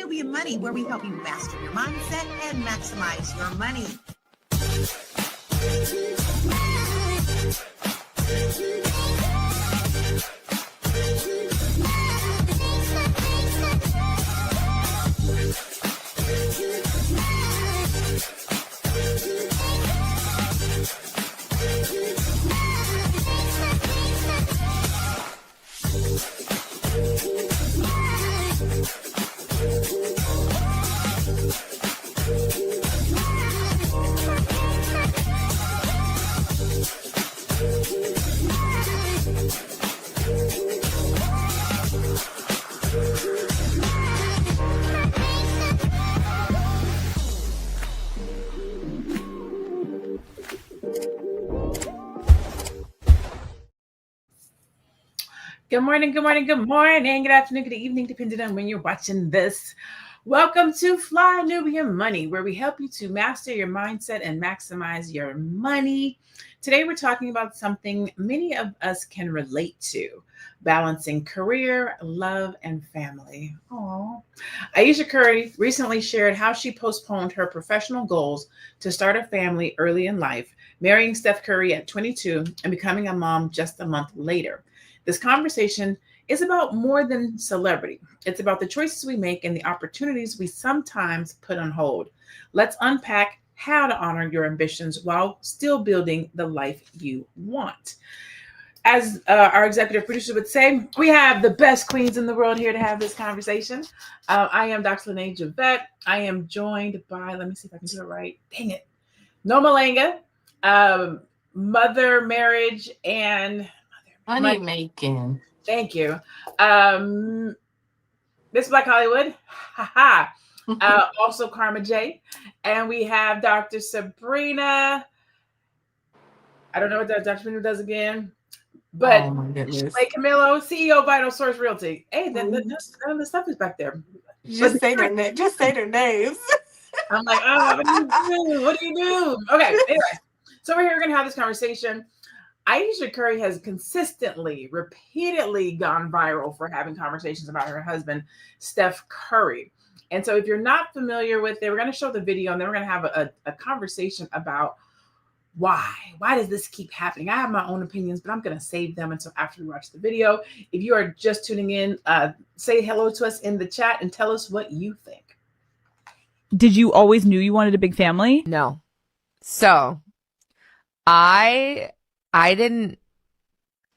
Nubian Money, where we help you master your mindset and maximize your money. Good morning, good morning, good morning, good afternoon, good evening, depending on when you're watching this. Welcome to Fly Nubian Money, where we help you to master your mindset and maximize your money. Today, we're talking about something many of us can relate to, balancing career, love, and family. Aww. Ayesha Curry recently shared how she postponed her professional goals to start a family early in life, marrying Steph Curry at 22 and becoming a mom just a month later. This conversation is about more than celebrity. It's about the choices we make and the opportunities we sometimes put on hold. Let's unpack how to honor your ambitions while still building the life you want. As our executive producer would say, we have the best queens in the world here to have this conversation. I am Dr. LaNée Javette. I am joined by, let me see if I can do it right. Dang it. Nomalanga, mother, marriage, and money making. Thank you. Miss Black Hollywood. Also Karma J. And we have Dr. Sabrina. I don't know what Dr. Sabrina does again. But Shalaye Camillo, CEO of Vital Source Realty. Hey, none of the stuff is back there. Just say their names. I'm like, oh, what do you do? Okay, anyway. So we're here going to have this conversation. Ayesha Curry has consistently, repeatedly gone viral for having conversations about her husband, Steph Curry. And so if you're not familiar with it, we're going to show the video and then we're going to have a conversation about why does this keep happening? I have my own opinions, but I'm going to save them until after we watch the video. If you are just tuning in, say hello to us in the chat and tell us what you think. Did you always knew you wanted a big family? No. So I didn't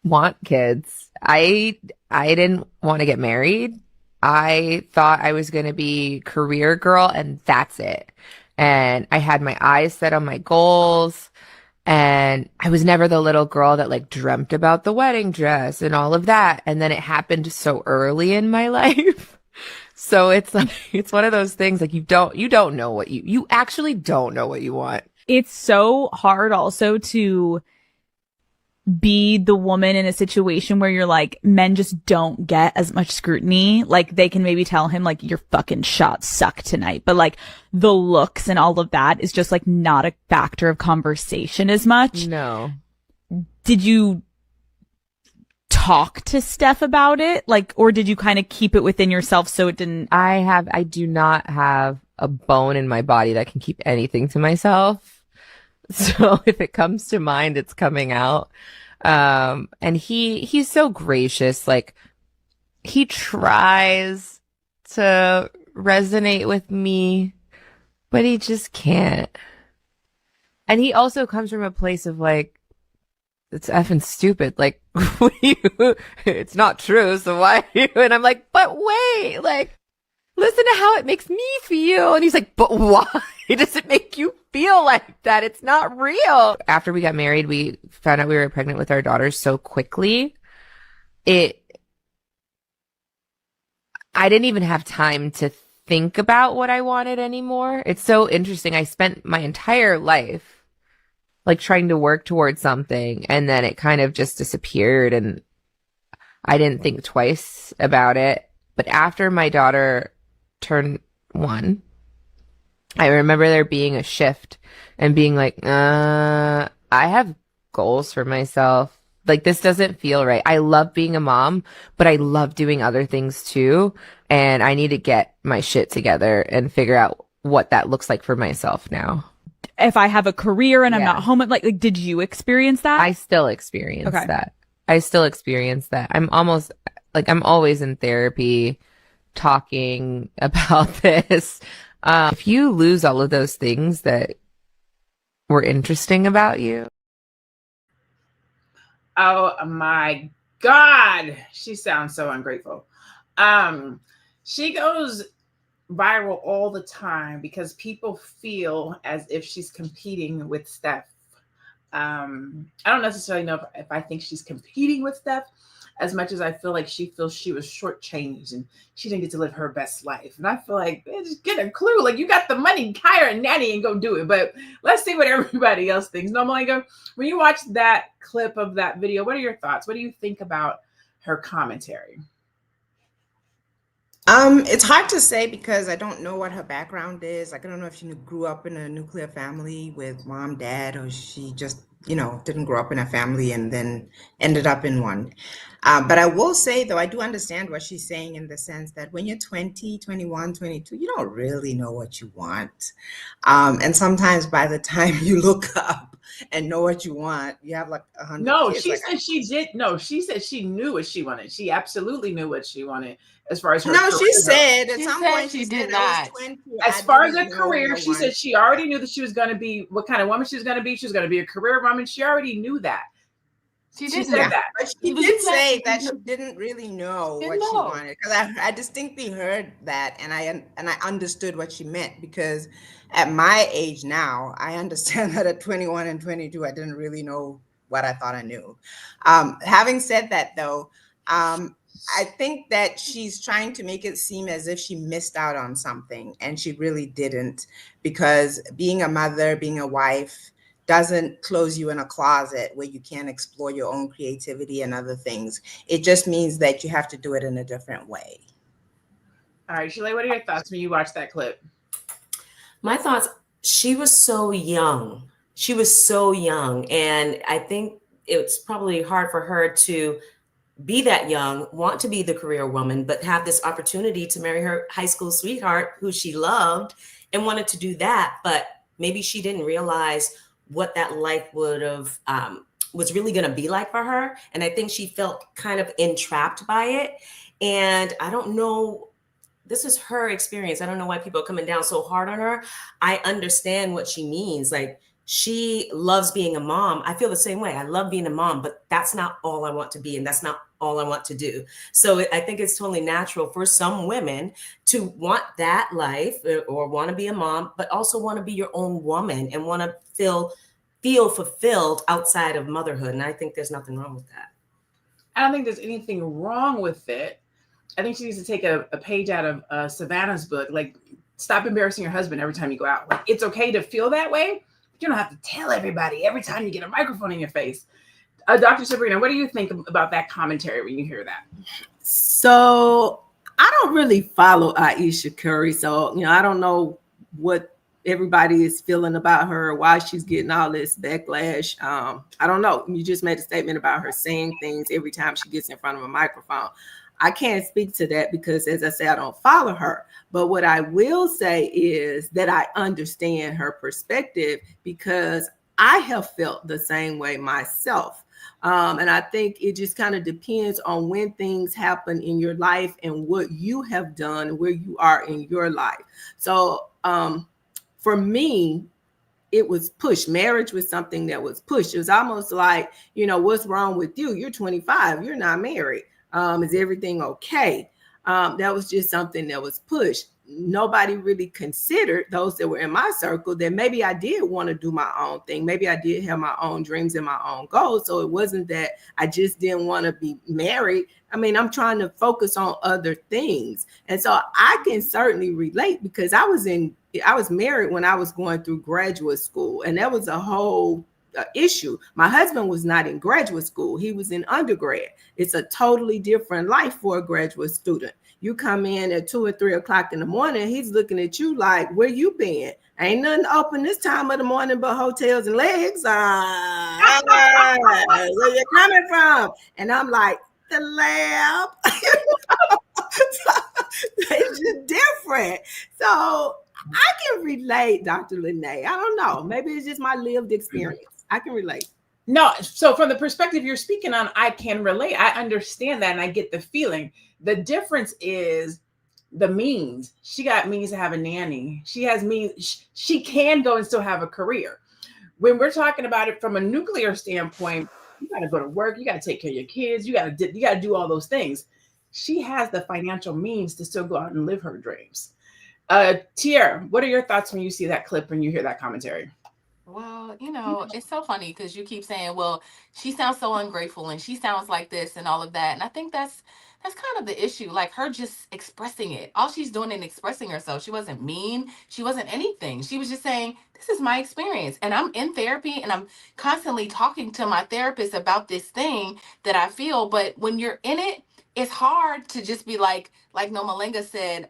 want kids. I didn't want to get married. I thought I was going to be career girl and that's it. And I had my eyes set on my goals and I was never the little girl that like dreamt about the wedding dress and all of that. And then it happened so early in my life. So it's like, it's one of those things like you don't know what you actually don't know what you want. It's so hard also to be the woman in a situation where you're like, men just don't get as much scrutiny. Like they can maybe tell him like your fucking shots suck tonight, but like the looks and all of that is just like not a factor of conversation as much. No. Did you talk to Steph about it? Like, or did you kind of keep it within yourself so it didn't? I do not have a bone in my body that can keep anything to myself. So if it comes to mind, it's coming out. And he's so gracious. Like he tries to resonate with me, but he just can't. And he also comes from a place of like, it's effing stupid. Like, it's not true. So why? And I'm like, but wait, like, listen to how it makes me feel. And he's like, but why does it make you feel like that? It's not real. After we got married, we found out we were pregnant with our daughters so quickly. I didn't even have time to think about what I wanted anymore. It's so interesting. I spent my entire life like trying to work towards something and then it kind of just disappeared and I didn't think twice about it. But after my daughter turned 1, I remember there being a shift and being like, I have goals for myself like, this doesn't feel right. I love being a mom, but I love doing other things too. And I need to get my shit together and figure out what that looks like for myself now. If I have a career and I'm Yeah. not home, like did you experience that? I still experience Okay. that. I still experience that. I'm always in therapy talking about this. If you lose all of those things that were interesting about you. Oh my God. She sounds so ungrateful. She goes viral all the time because people feel as if she's competing with Steph. I don't necessarily know if I think she's competing with Steph as much as I feel like she feels she was shortchanged and she didn't get to live her best life. And I feel like, man, just get a clue. Like, you got the money, hire a nanny and go do it. But let's see what everybody else thinks. Nomalanga, when you watch that clip of that video, what are your thoughts? What do you think about her commentary? It's hard to say because I don't know what her background is. Like, I don't know if she grew up in a nuclear family with mom, dad, or she just, didn't grow up in a family and then ended up in one. But I will say, though, I do understand what she's saying in the sense that when you're 20, 21, 22, you don't really know what you want. And sometimes by the time you look up and know what you want, you have like 100 No, kids. she Like, said she did. No, she said she knew what she wanted. She absolutely knew what she wanted as far as her no, career she goes. said at She some said point she she did said I was not. 20. As I far as her didn't know career, what I she said wanted. she already knew that she was going to be what kind of woman she was going to be. She was going to be a career woman. She already knew that. She She didn't. said Yeah, that. but she But she did said say that she she didn't really know didn't what she know. wanted because I distinctly heard that and I understood what she meant because at my age now, I understand that at 21 and 22, I didn't really know what I thought I knew. Having said that, though, I think that she's trying to make it seem as if she missed out on something, and she really didn't, because being a mother, being a wife, doesn't close you in a closet where you can't explore your own creativity and other things. It just means that you have to do it in a different way. All right, Shalaye, what are your thoughts when you watch that clip? My thoughts, she was so young. She was so young. And I think it's probably hard for her to be that young, want to be the career woman, but have this opportunity to marry her high school sweetheart who she loved and wanted to do that. But maybe she didn't realize what that life would have was really going to be like for her. And I think she felt kind of entrapped by it. And I don't know, this is her experience. I don't know why people are coming down so hard on her. I understand what she means. Like, she loves being a mom. I feel the same way. I love being a mom, but that's not all I want to be. And that's not all I want to do. So I think it's totally natural for some women to want that life or want to be a mom, but also want to be your own woman and want to feel fulfilled outside of motherhood. And I think there's nothing wrong with that. I don't think there's anything wrong with it. I think she needs to take a page out of Savannah's book. Like, stop embarrassing your husband every time you go out. Like, it's okay to feel that way. But you don't have to tell everybody every time you get a microphone in your face. Dr. Sabrina, what do you think about that commentary when you hear that? So I don't really follow Ayesha Curry. So, I don't know what everybody is feeling about her, why she's getting all this backlash. I don't know. You just made a statement about her saying things every time she gets in front of a microphone. I can't speak to that because, as I say, I don't follow her. But what I will say is that I understand her perspective because I have felt the same way myself. And I think it just kind of depends on when things happen in your life and what you have done and where you are in your life. So for me, it was pushed. Marriage was something that was pushed. It was almost like, what's wrong with you? You're 25. You're not married. Is everything okay? That was just something that was pushed. Nobody really considered, those that were in my circle, that maybe I did want to do my own thing. Maybe I did have my own dreams and my own goals. So it wasn't that I just didn't want to be married. I mean, I'm trying to focus on other things. And so I can certainly relate because I was married when I was going through graduate school, and that was a whole issue. My husband was not in graduate school. He was in undergrad. It's a totally different life for a graduate student. you come in at 2 or 3 o'clock in the morning, he's looking at you like, where you been? Ain't nothing open this time of the morning but hotels and legs. Where you coming from? And I'm like, the lab. It's just different. So I can relate, Dr. LaNée. I don't know. Maybe it's just my lived experience. I can relate. No, so from the perspective you're speaking on, I can relate. I understand that and I get the feeling. The difference is the means. She got means to have a nanny. She has means. She can go and still have a career. When we're talking about it from a nuclear standpoint, you got to go to work. You got to take care of your kids. You got to do all those things. She has the financial means to still go out and live her dreams. Tiara, what are your thoughts when you see that clip, when you hear that commentary? Well, it's so funny because you keep saying, well, she sounds so ungrateful and she sounds like this and all of that. And I think that's kind of the issue. Like her just expressing it. All she's doing is expressing herself. She wasn't mean. She wasn't anything. She was just saying, this is my experience. And I'm in therapy and I'm constantly talking to my therapist about this thing that I feel. But when you're in it, it's hard to just be like Nomalanga said,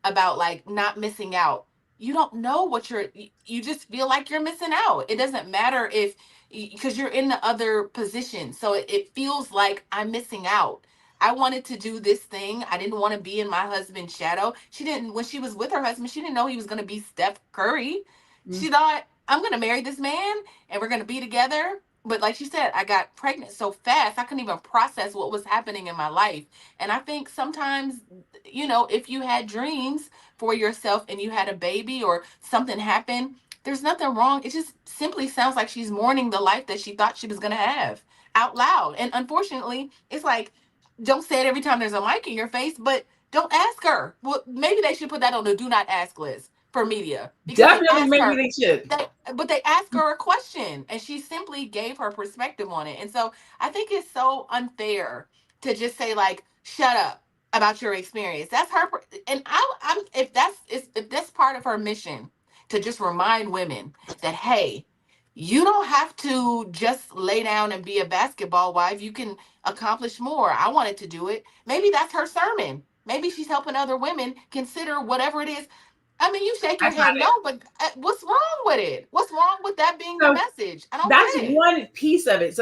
about like not missing out. You don't know what you just feel like you're missing out. It doesn't matter if, because you're in the other position. So it feels like I'm missing out. I wanted to do this thing. I didn't want to be in my husband's shadow. She didn't, when she was with her husband, she didn't know he was going to be Steph Curry. She thought, I'm going to marry this man and we're going to be together. But like she said, I got pregnant so fast, I couldn't even process what was happening in my life. And I think sometimes, if you had dreams for yourself and you had a baby or something happened, there's nothing wrong. It just simply sounds like she's mourning the life that she thought she was going to have out loud. And unfortunately, it's like, don't say it every time there's a mic in your face, but don't ask her. Well, maybe they should put that on the do not ask list for media. Definitely, maybe they should. But they asked her a question and she simply gave her perspective on it. And so I think it's so unfair to just say like, shut up about your experience. That's her. And if that's part of her mission, to just remind women that, hey, you don't have to just lay down and be a basketball wife. You can accomplish more. I wanted to do it. Maybe that's her sermon. Maybe she's helping other women consider whatever it is. I mean, you shake your head no, but what's wrong with it? What's wrong with that being the message? I don't That's get it. one piece of it.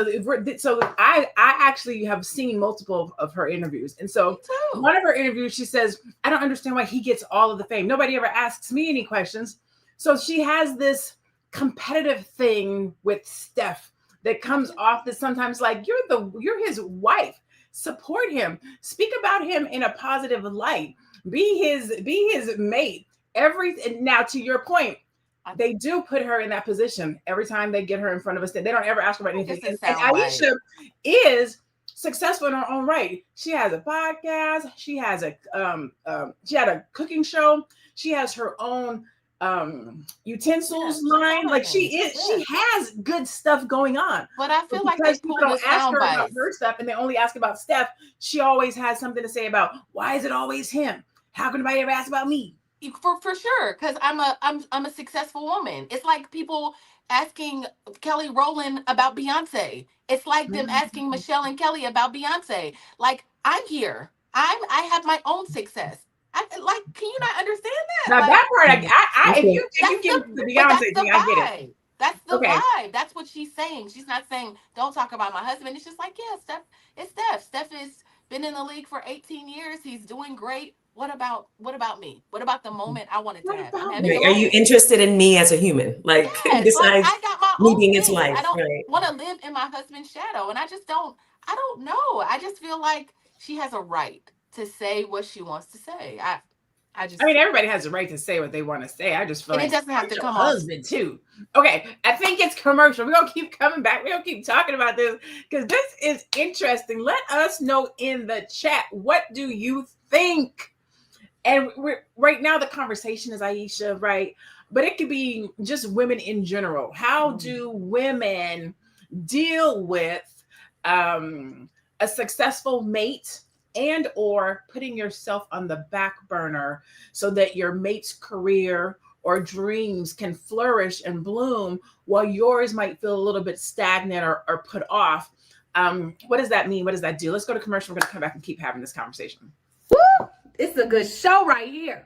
So I actually have seen multiple of her interviews. And so one of her interviews, she says, I don't understand why he gets all of the fame. Nobody ever asks me any questions. So she has this competitive thing with Steph that comes off that sometimes like, you're his wife. Support him. Speak about him in a positive light. Be his mate. Now, to your point, they do put her in that position every time they get her in front of us. They don't ever ask her about anything. And Ayesha is successful in her own right. She has a podcast. She has she had a cooking show. She has her own utensils line. Like she has good stuff going on. But I feel like because people don't ask her about her stuff and they only ask about Steph, she always has something to say about why is it always him? How can nobody ever ask about me? For sure, because I'm a successful woman. It's like people asking Kelly Rowland about Beyonce. It's like them asking Michelle and Kelly about Beyonce. Like, I'm here. I have my own success. Can you not understand that? Now that part, if you give the Beyonce thing, I get it. That's the vibe. That's what she's saying. She's not saying don't talk about my husband. It's just like, yeah, Steph. It's Steph. Steph has been in the league for 18 years. He's doing great. What about me? What about the moment I wanted to have? Are you interested in me as a human? Like, yes, besides I got my me own being thing. its life. I don't want to live in my husband's shadow. And I don't know. I just feel like she has a right to say what she wants to say. I mean, everybody has a right to say what they want to say. I just feel like it doesn't have to come husband too. Okay, I think it's commercial. We're gonna keep coming back. We're gonna keep talking about this because this is interesting. Let us know in the chat, what do you think? And right now the conversation is Ayesha, right? But it could be just women in general. How do women deal with a successful mate and or putting yourself on the back burner so that your mate's career or dreams can flourish and bloom while yours might feel a little bit stagnant or put off? What does that mean? What does that do? Let's go to commercial. We're going to come back and keep having this conversation. It's a good show right here.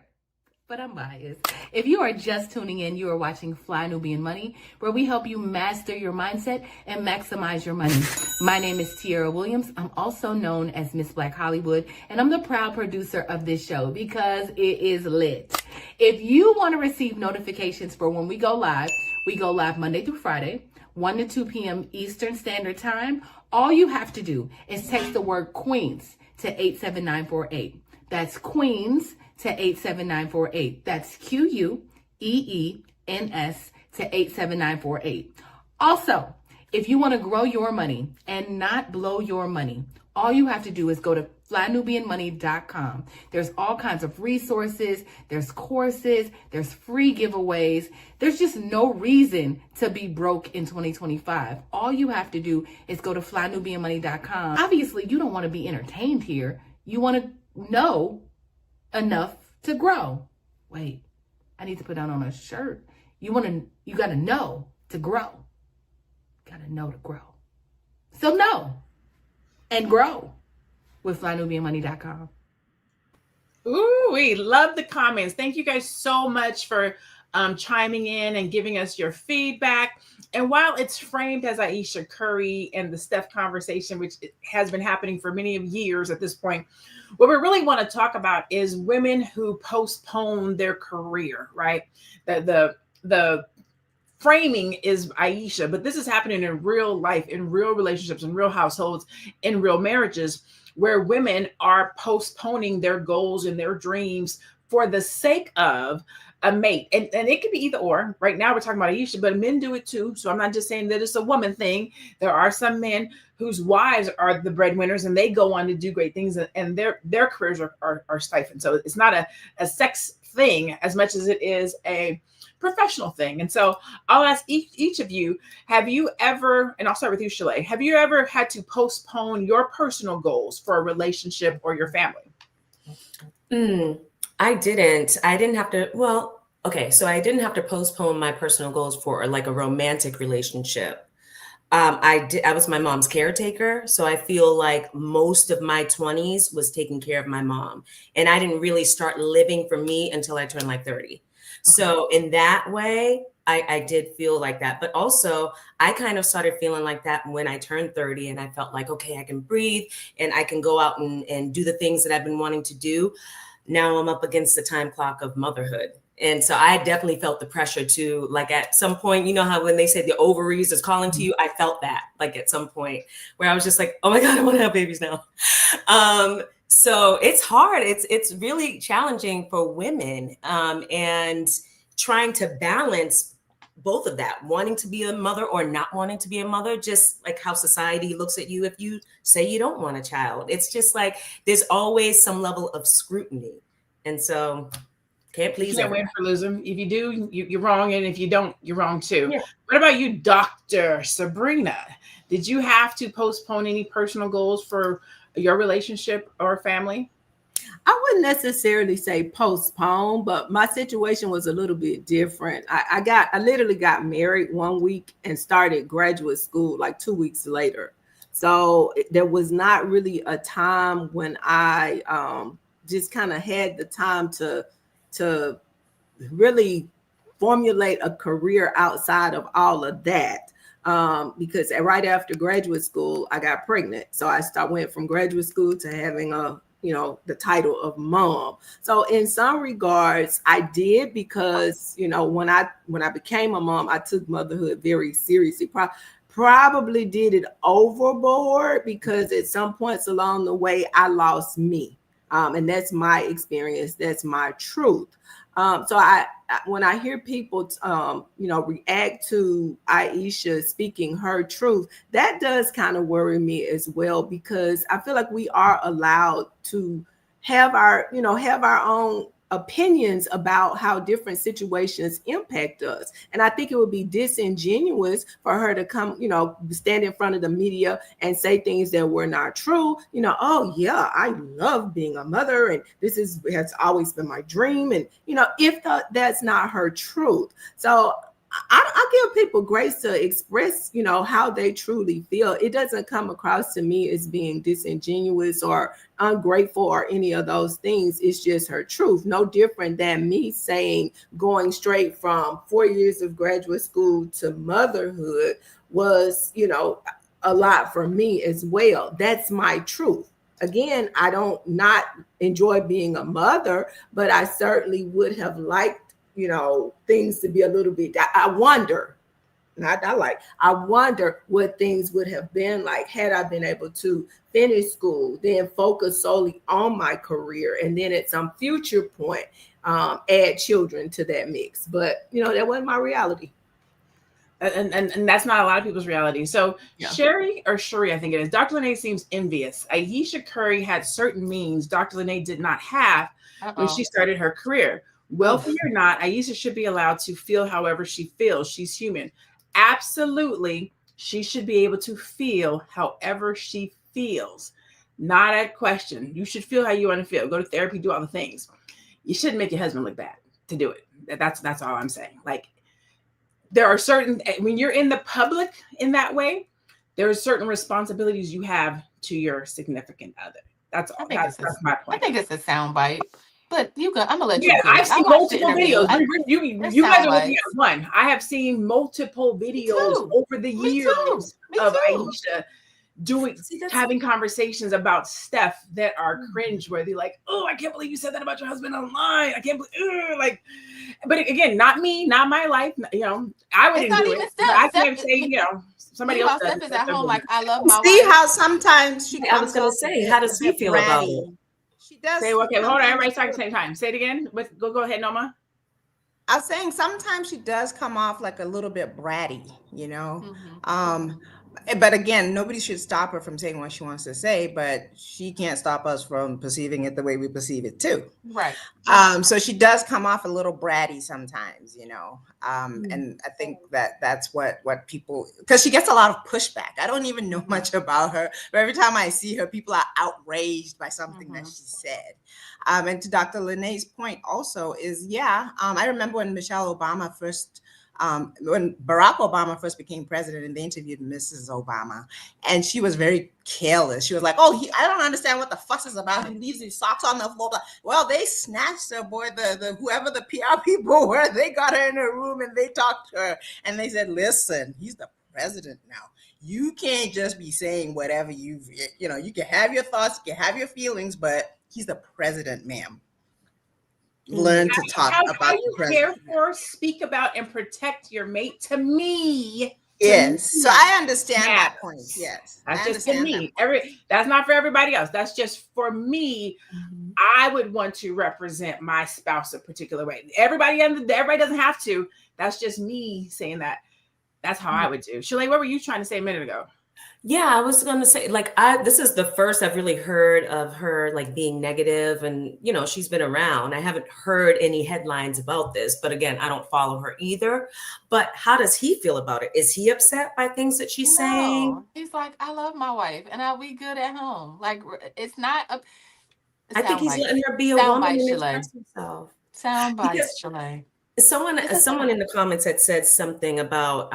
But I'm biased. If you are just tuning in, you are watching Fly Nubian Money, where we help you master your mindset and maximize your money. My name is Tiara Williams. I'm also known as Miss Black Hollywood, and I'm the proud producer of this show because it is lit. If you want to receive notifications for when we go live Monday through Friday, 1 to 2 p.m. Eastern Standard Time. All you have to do is text the word Queens to 87948. That's Queens to 87948. That's QUEENS to 87948. Also, if you want to grow your money and not blow your money, all you have to do is go to flynubianmoney.com. There's all kinds of resources, there's courses, there's free giveaways. There's just no reason to be broke in 2025. All you have to do is go to flynubianmoney.com. Obviously, you don't want to be entertained here. You want to know enough to grow. Wait, I need to put that on a shirt. You got to know to grow. Got to know to grow. So know and grow with flynubianmoney.com. Ooh, we love the comments. Thank you guys so much for chiming in and giving us your feedback. And while it's framed as Ayesha Curry and the Steph conversation, which has been happening for many years at this point, what we really want to talk about is women who postpone their career, right? The framing is Ayesha, but this is happening in real life, in real relationships, in real households, in real marriages, where women are postponing their goals and their dreams for the sake of a mate. And it could be either or. Right now we're talking about Ayesha, but men do it too. So I'm not just saying that it's a woman thing. There are some men whose wives are the breadwinners and they go on to do great things, and their careers are stifled. So it's not a sex thing as much as it is a professional thing. And so I'll ask each of you, have you ever, and I'll start with you, Shalaye, have you ever had to postpone your personal goals for a relationship or your family? I didn't have to, well, okay, so I didn't have to postpone my personal goals for like a romantic relationship. I was my mom's caretaker. So I feel like most of my 20s was taking care of my mom. And I didn't really start living for me until I turned like 30. So in that way, I did feel like that. But also, I kind of started feeling like that when I turned 30 and I felt like, okay, I can breathe and I can go out and do the things that I've been wanting to do. Now I'm up against the time clock of motherhood. And so I definitely felt the pressure to, like, at some point, you know how when they say the ovaries is calling to you, I felt that, like, at some point where I was just like, oh my God, I want to have babies now. So it's hard. It's really challenging for women, and trying to balance both of that, wanting to be a mother or not wanting to be a mother, just like how society looks at you if you say you don't want a child. It's just like there's always some level of scrutiny. And so can't please you can't win for losing. If you do, you're wrong. And if you don't, you're wrong too. Yeah. What about you, Dr. Sabrina? Did you have to postpone any personal goals for your relationship or family? I wouldn't necessarily say postpone, but my situation was a little bit different. I literally got married one week and started graduate school like 2 weeks later. So there was not really a time when I just kind of had the time to really formulate a career outside of all of that. Because right after graduate school, I got pregnant. So I went from graduate school to having the title of mom. So in some regards, I did, because, when I became a mom, I took motherhood very seriously. Probably did it overboard, because at some points along the way, I lost me. And that's my experience. That's my truth. So when I hear people, react to Ayesha speaking her truth, that does kind of worry me as well, because I feel like we are allowed to have our own opinions about how different situations impact us. And I think it would be disingenuous for her to come, stand in front of the media and say things that were not true. Oh yeah, I love being a mother, and this has always been my dream. And, if that's not her truth. So I give people grace to express, you know, how they truly feel. It doesn't come across to me as being disingenuous or ungrateful or any of those things. It's just her truth. No different than me saying going straight from 4 years of graduate school to motherhood was, you know, a lot for me as well. That's my truth. Again, I don't not enjoy being a mother, but I certainly would have liked, you know, things to be a little bit. I wonder, I wonder what things would have been like had I been able to finish school, then focus solely on my career, and then at some future point add children to that mix. But you know, that wasn't my reality. And that's not a lot of people's reality. So Yeah. Sherry, I think it is. Dr. LaNée seems envious. Ayesha Curry had certain means Dr. LaNée did not have when she started her career. Wealthy or not, Ayesha should be allowed to feel however she feels. She's human. Absolutely, she should be able to feel however she feels. Not a question. You should feel how you want to feel. Go to therapy, do all the things. You shouldn't make your husband look bad to do it. That's all I'm saying. Like, there are certain, when you're in the public in that way, there are certain responsibilities you have to your significant other. That's all. That's my point. I think it's a soundbite, but I'm gonna let you. Yeah, I've seen multiple videos. You guys are looking at one. I have seen multiple videos over the years of Ayesha having conversations about Steph that are cringeworthy. Like, oh, I can't believe you said that about your husband online. I can't believe, like, but again, not me, not my life. You know, I wouldn't do it. I can't say, you know, somebody else. Steph is at home. Like, I love my wife. See how sometimes she. I was gonna say, how does she feel about it? She does. Say, okay, hold on, everybody's talking at the same time. Say it again. Go ahead, Noma. I was saying sometimes she does come off like a little bit bratty, you know. But again, nobody should stop her from saying what she wants to say, but she can't stop us from perceiving it the way we perceive it too. Right. So she does come off a little bratty sometimes, you know. And I think that's what people, because she gets a lot of pushback. I don't even know much about her, but every time I see her, people are outraged by something that she said. And to Dr. LaNée's point also is, I remember when Michelle Obama first when Barack Obama first became president, and they interviewed Mrs. Obama, and she was very careless. She was like, "Oh, I don't understand what the fuss is about. He leaves his socks on the floor." Well, they snatched her, boy. The whoever the PR people were, they got her in a room and they talked to her, and they said, "Listen, he's the president now. You can't just be saying whatever you know. You can have your thoughts, you can have your feelings, but he's the president, ma'am. Learn to talk about how you care for, speak about, and protect your mate. To me, so I understand that point. Yes, that's just to me. That's not for everybody else. That's just for me. I would want to represent my spouse a particular way. Everybody doesn't have to. That's just me saying that. That's how I would do. Shalaye, what were you trying to say a minute ago? Yeah, I was going to say, like, this is the first I've really heard of her, like, being negative, and, you know, she's been around. I haven't heard any headlines about this, but again, I don't follow her either. But how does he feel about it? Is he upset by things that she's saying? He's like, I love my wife, and we good at home. Like, it's not I think he's letting her be a woman and express herself. Soundbite, Shalaye. Someone in the comments had said something about,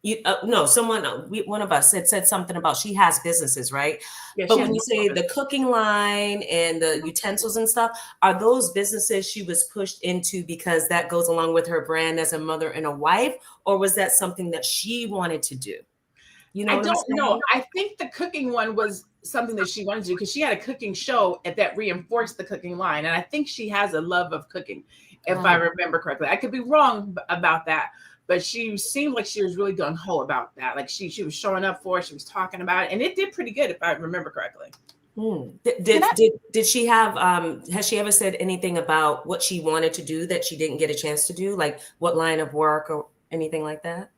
one of us had said something about she has businesses, right? Yeah, but when you say the cooking line and the utensils and stuff, are those businesses she was pushed into because that goes along with her brand as a mother and a wife, or was that something that she wanted to do? You know, I don't know. I think the cooking one was something that she wanted to do because she had a cooking show that reinforced the cooking line, and I think she has a love of cooking, if I remember correctly. I could be wrong about that. But she seemed like she was really gung ho about that. Like she was showing up for it. She was talking about it, and it did pretty good, if I remember correctly. Did she have? Has she ever said anything about what she wanted to do that she didn't get a chance to do, like what line of work or anything like that?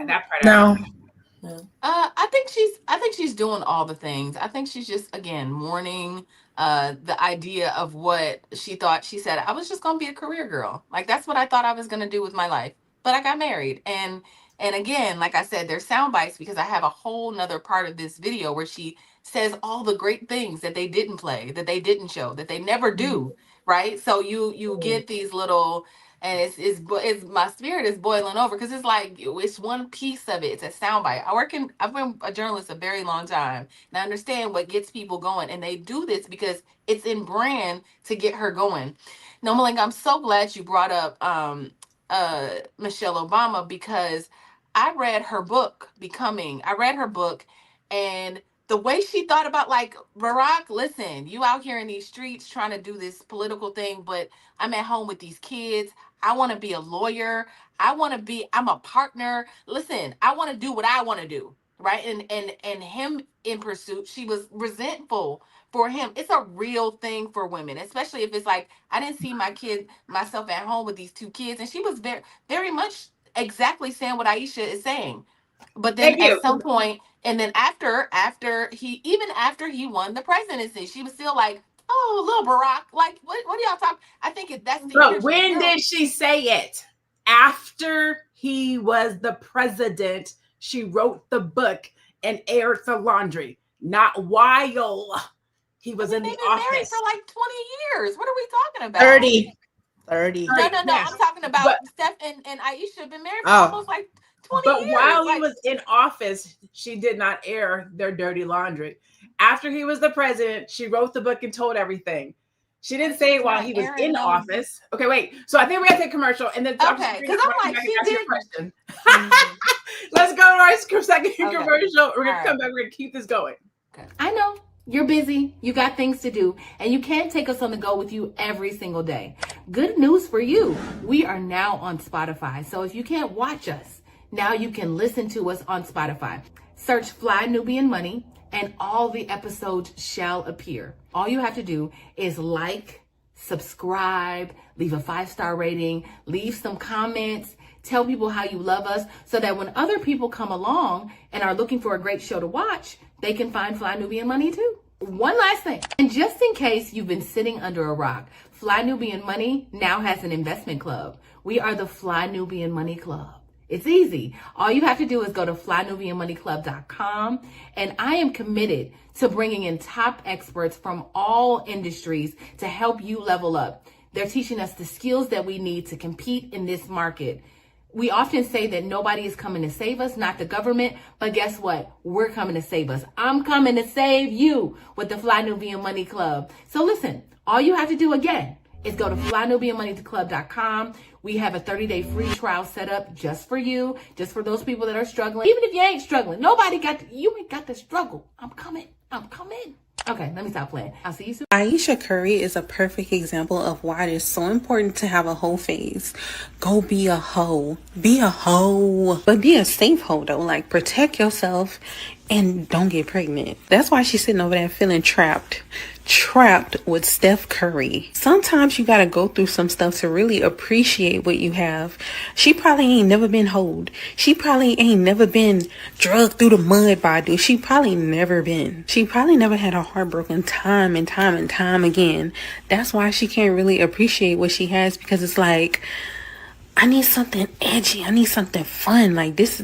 That part, no. I think she's doing all the things. I think she's just, again, mourning the idea of what she thought. She said, I was just gonna be a career girl. Like, that's what I thought I was gonna do with my life. But I got married. And again, like I said, there's sound bites because I have a whole nother part of this video where she says all the great things that they didn't play, that they didn't show, that they never do. Right. So you get these little and it's my spirit is boiling over because it's like it's one piece of it. It's a soundbite. I've been a journalist a very long time, and I understand what gets people going, and they do this because it's in brand to get her going. Nomalanga, I'm so glad you brought up Michelle Obama because I read her book, Becoming. I read her book, and the way she thought about like Barack, listen, you out here in these streets trying to do this political thing, but I'm at home with these kids. I want to be a lawyer. I'm a partner. Listen, I want to do what I want to do. Right. And him in pursuit, she was resentful for him. It's a real thing for women, especially if it's like, I didn't see myself at home with these two kids. And she was very, very much exactly saying what Ayesha is saying. But then Thank at you. some point, and then after he won the presidency, she was still like, "Oh, little Barack, like what are y'all talking?" I think that's the But energy. when did she say it? After he was the president, she wrote the book and aired the laundry. Not while he was in the they've been married office. for like 20 years. What are we talking about? 30. No. Yes. I'm talking about But- Steph and Ayesha have been married for Oh. almost like 20 But years. while he Like, was in office, she did not air their dirty laundry. After he was the president, she wrote the book and told everything. She didn't say it while he was in office. Okay, wait. So I think we have to take commercial and then talk Okay, to 'cause I'm like, she ask your did- question. Let's go to our second Okay. commercial. We're gonna All come right. back. We're gonna keep this going. I know you're busy, you got things to do, and you can't take us on the go with you every single day. Good news for you. We are now on Spotify. So if you can't watch us, now you can listen to us on Spotify. Search Fly Nubian Money and all the episodes shall appear. All you have to do is like, subscribe, leave a 5-star rating, leave some comments, tell people how you love us so that when other people come along and are looking for a great show to watch, they can find Fly Nubian Money too. One last thing, and just in case you've been sitting under a rock, Fly Nubian Money now has an investment club. We are the Fly Nubian Money Club. It's easy. All you have to do is go to flynubianmoneyclub.com, and I am committed to bringing in top experts from all industries to help you level up. They're teaching us the skills that we need to compete in this market. We often say that nobody is coming to save us, not the government, but guess what? We're coming to save us. I'm coming to save you with the Fly Nubian Money Club. So listen, all you have to do again is go to flynubianmoneyclub.com. We have a 30-day free trial set up just for you, just for those people that are struggling. Even if you ain't struggling, you ain't got to struggle. I'm coming. Okay, let me stop playing. I'll see you soon. Ayesha Curry is a perfect example of why it is so important to have a hoe phase. Go be a hoe. Be a hoe. But be a safe hoe though. Like, protect yourself and don't get pregnant. That's why she's sitting over there feeling trapped with Steph Curry. Sometimes you gotta go through some stuff to really appreciate what you have. She probably ain't never been hoed. She probably ain't never been drugged through the mud by a dude. She probably never had a heart broken time and time again. That's why she can't really appreciate what she has, because it's like, I need something edgy. I need something fun. Like this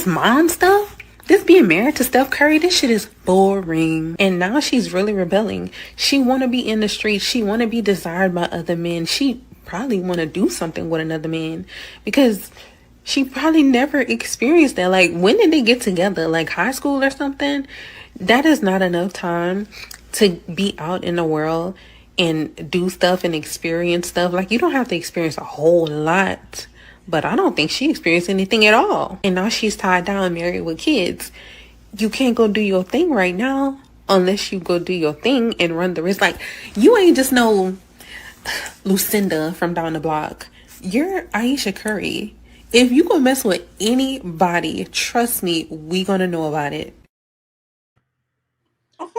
mom stuff. This being married to Steph Curry, this shit is boring. And now she's really rebelling. She want to be in the streets. She want to be desired by other men. She probably want to do something with another man because she probably never experienced that. Like, when did they get together? Like high school or something? That is not enough time to be out in the world and do stuff and experience stuff. Like, you don't have to experience a whole lot. But I don't think she experienced anything at all. And now she's tied down, married with kids. You can't go do your thing right now unless you go do your thing and run the risk. Like, you ain't just no Lucinda from down the block. You're Ayesha Curry. If you go mess with anybody, trust me, we gonna know about it. I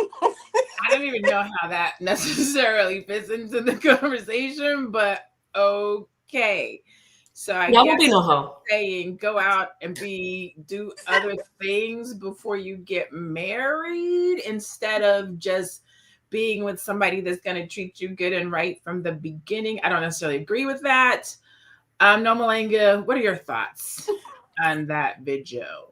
don't even know how that necessarily fits into the conversation, but okay. So I Y'all guess will be no hoe. saying go out and do other things before you get married instead of just being with somebody that's going to treat you good and right from the beginning. I don't necessarily agree with that. Nomalanga, what are your thoughts on that video?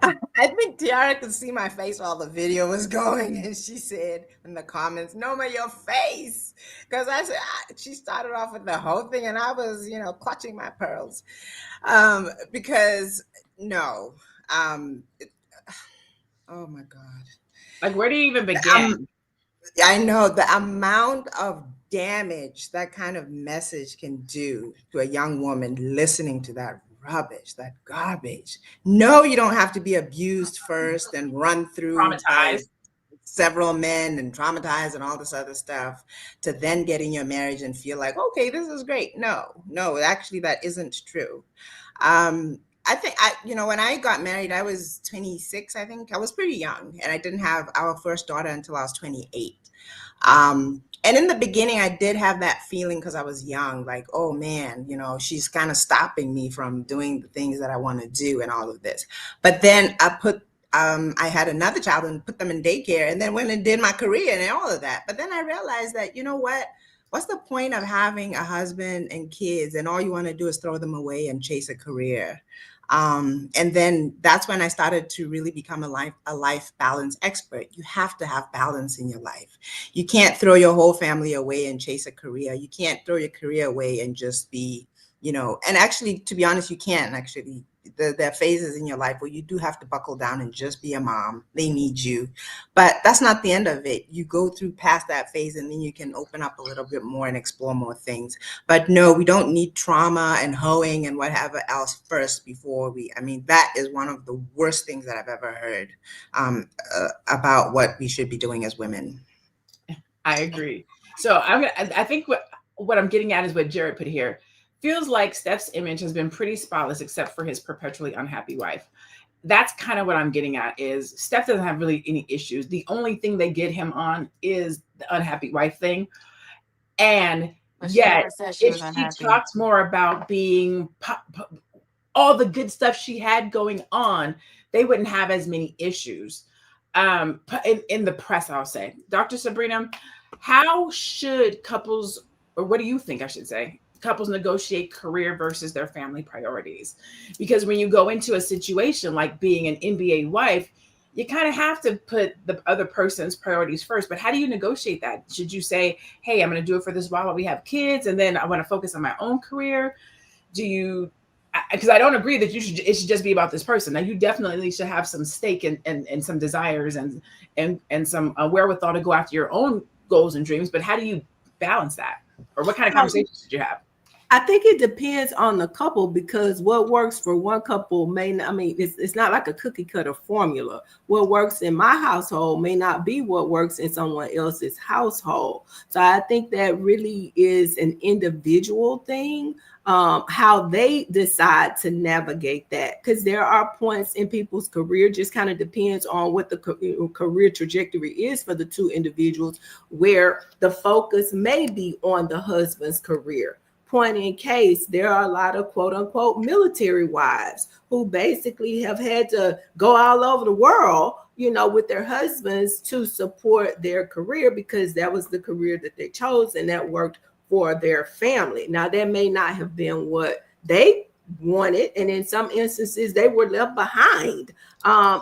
I think Tiara could see my face while the video was going, and she said in the comments, "Noma, your face," because I said she started off with the whole thing, and I was, clutching my pearls, because no, oh my God, Like, where do you even begin? I know the amount of damage that kind of message can do to a young woman listening to that rubbish, that garbage. No, you don't have to be abused first and run through by Traumatized. several men and traumatized and all this other stuff to then get in your marriage and feel like, okay, this is great. No, actually, that isn't true. I think when I got married, I was 26, I think. I was pretty young, and I didn't have our first daughter until I was 28. And in the beginning, I did have that feeling because I was young, like, oh man, she's kind of stopping me from doing the things that I want to do and all of this. But then I had another child and put them in daycare, and then went and did my career and all of that. But then I realized that, you know what? What's the point of having a husband and kids and all you want to do is throw them away and chase a career? And then that's when I started to really become a life balance expert. You have to have balance in your life. You can't throw your whole family away and chase a career. You can't throw your career away and just be, and actually, to be honest, you can't actually. There are phases in your life where you do have to buckle down and just be a mom. They need you. But that's not the end of it. You go through past that phase and then you can open up a little bit more and explore more things. But no, we don't need trauma and hoeing and whatever else first before that is one of the worst things that I've ever heard about what we should be doing as women. I agree. So I think what I'm getting at is what Jared put here. Feels like Steph's image has been pretty spotless except for his perpetually unhappy wife. That's kind of what I'm getting at is Steph doesn't have really any issues. The only thing they get him on is the unhappy wife thing. And yet, if she talks more about being all the good stuff she had going on, they wouldn't have as many issues. In the press, I'll say. Dr. Sabrina, how should couples, or what do you think I should say, couples negotiate career versus their family priorities? Because when you go into a situation like being an NBA wife, you kind of have to put the other person's priorities first. But how do you negotiate that? Should you say, hey, I'm going to do it for this while we have kids, and then I want to focus on my own career? Because I don't agree that it should just be about this person. Now, you definitely should have some stake and some desires and some wherewithal to go after your own goals and dreams. But how do you balance that? Or what kind of conversations should you have? I think it depends on the couple, because what works for one couple may not, it's not like a cookie cutter formula. What works in my household may not be what works in someone else's household. So I think that really is an individual thing, how they decide to navigate that. Because there are points in people's career, just kind of depends on what the career trajectory is for the two individuals, where the focus may be on the husband's career. Point in case, there are a lot of quote unquote military wives who basically have had to go all over the world, with their husbands to support their career because that was the career that they chose and that worked for their family. Now, that may not have been what they wanted, and in some instances they were left behind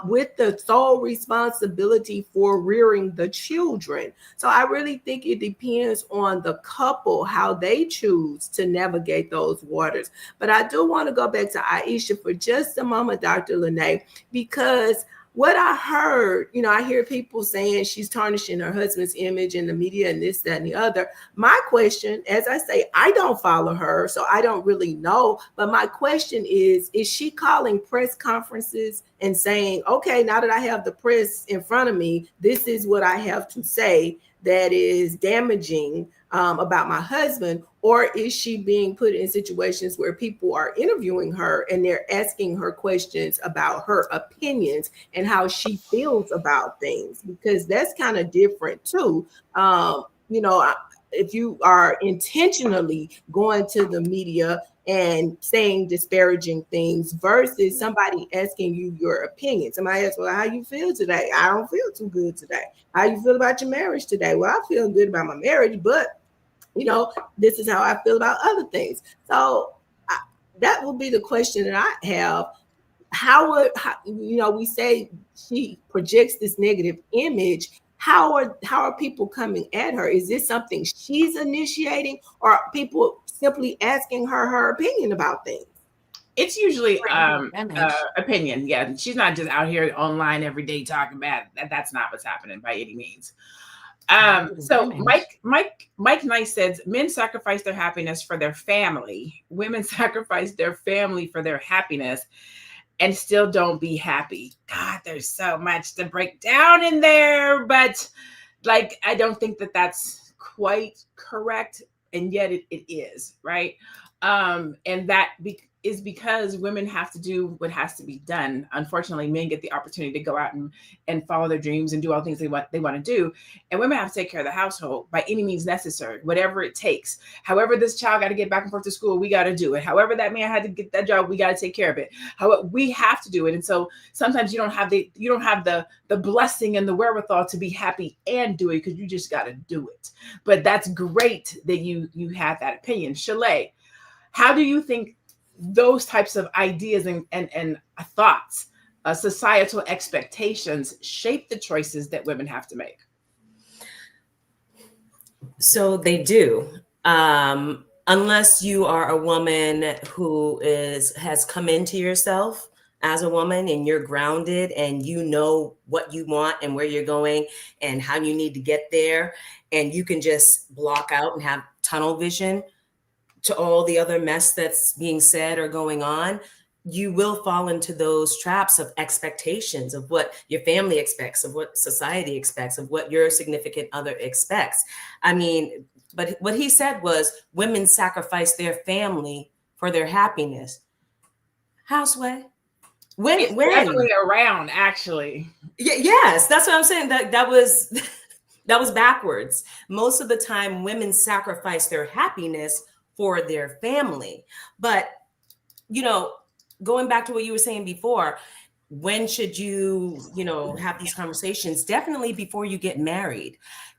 with the sole responsibility for rearing the children. So I really think it depends on the couple how they choose to navigate those waters. But I do want to go back to Ayesha for just a moment, Dr. LaNée, because what I heard, I hear people saying she's tarnishing her husband's image in the media and this, that, and the other. My question, as I say, I don't follow her, so I don't really know. But my question is she calling press conferences and saying, okay, now that I have the press in front of me, this is what I have to say that is damaging about my husband? Or is she being put in situations where people are interviewing her and they're asking her questions about her opinions and how she feels about things? Because that's kind of different too. If you are intentionally going to the media and saying disparaging things versus somebody asking you your opinion. Somebody asks, well, how you feel today? I don't feel too good today. How you feel about your marriage today? Well, I feel good about my marriage, but this is how I feel about other things. So that will be the question that I have. we say she projects this negative image. How are people coming at her? Is this something she's initiating, or are people simply asking her opinion about things? It's usually opinion. Yeah, she's not just out here online every day talking bad. That's not what's happening by any means. So Mike Nice says men sacrifice their happiness for their family. Women sacrifice their family for their happiness and still don't be happy. God, there's so much to break down in there, but like, I don't think that that's quite correct. And yet it is, right? And that is because women have to do what has to be done. Unfortunately, men get the opportunity to go out and follow their dreams and do all the things they want to do. And women have to take care of the household by any means necessary, whatever it takes. However, this child got to get back and forth to school, we got to do it. However, that man had to get that job, we got to take care of it. However, we have to do it. And so sometimes you don't have the blessing and the wherewithal to be happy and do it, because you just got to do it. But that's great that you have that opinion. Shalaye, how do you think those types of ideas and thoughts, societal expectations shape the choices that women have to make? So they do. Unless you are a woman who has come into yourself as a woman and you're grounded and you know what you want and where you're going and how you need to get there, and you can just block out and have tunnel vision to all the other mess that's being said or going on, you will fall into those traps of expectations of what your family expects, of what society expects, of what your significant other expects. I mean, but what he said was women sacrifice their family for their happiness. Houseway. It's definitely around, actually. Yes, that's what I'm saying. That was backwards. Most of the time, women sacrifice their happiness for their family. But, going back to what you were saying before, when should you, have these conversations? Definitely before you get married.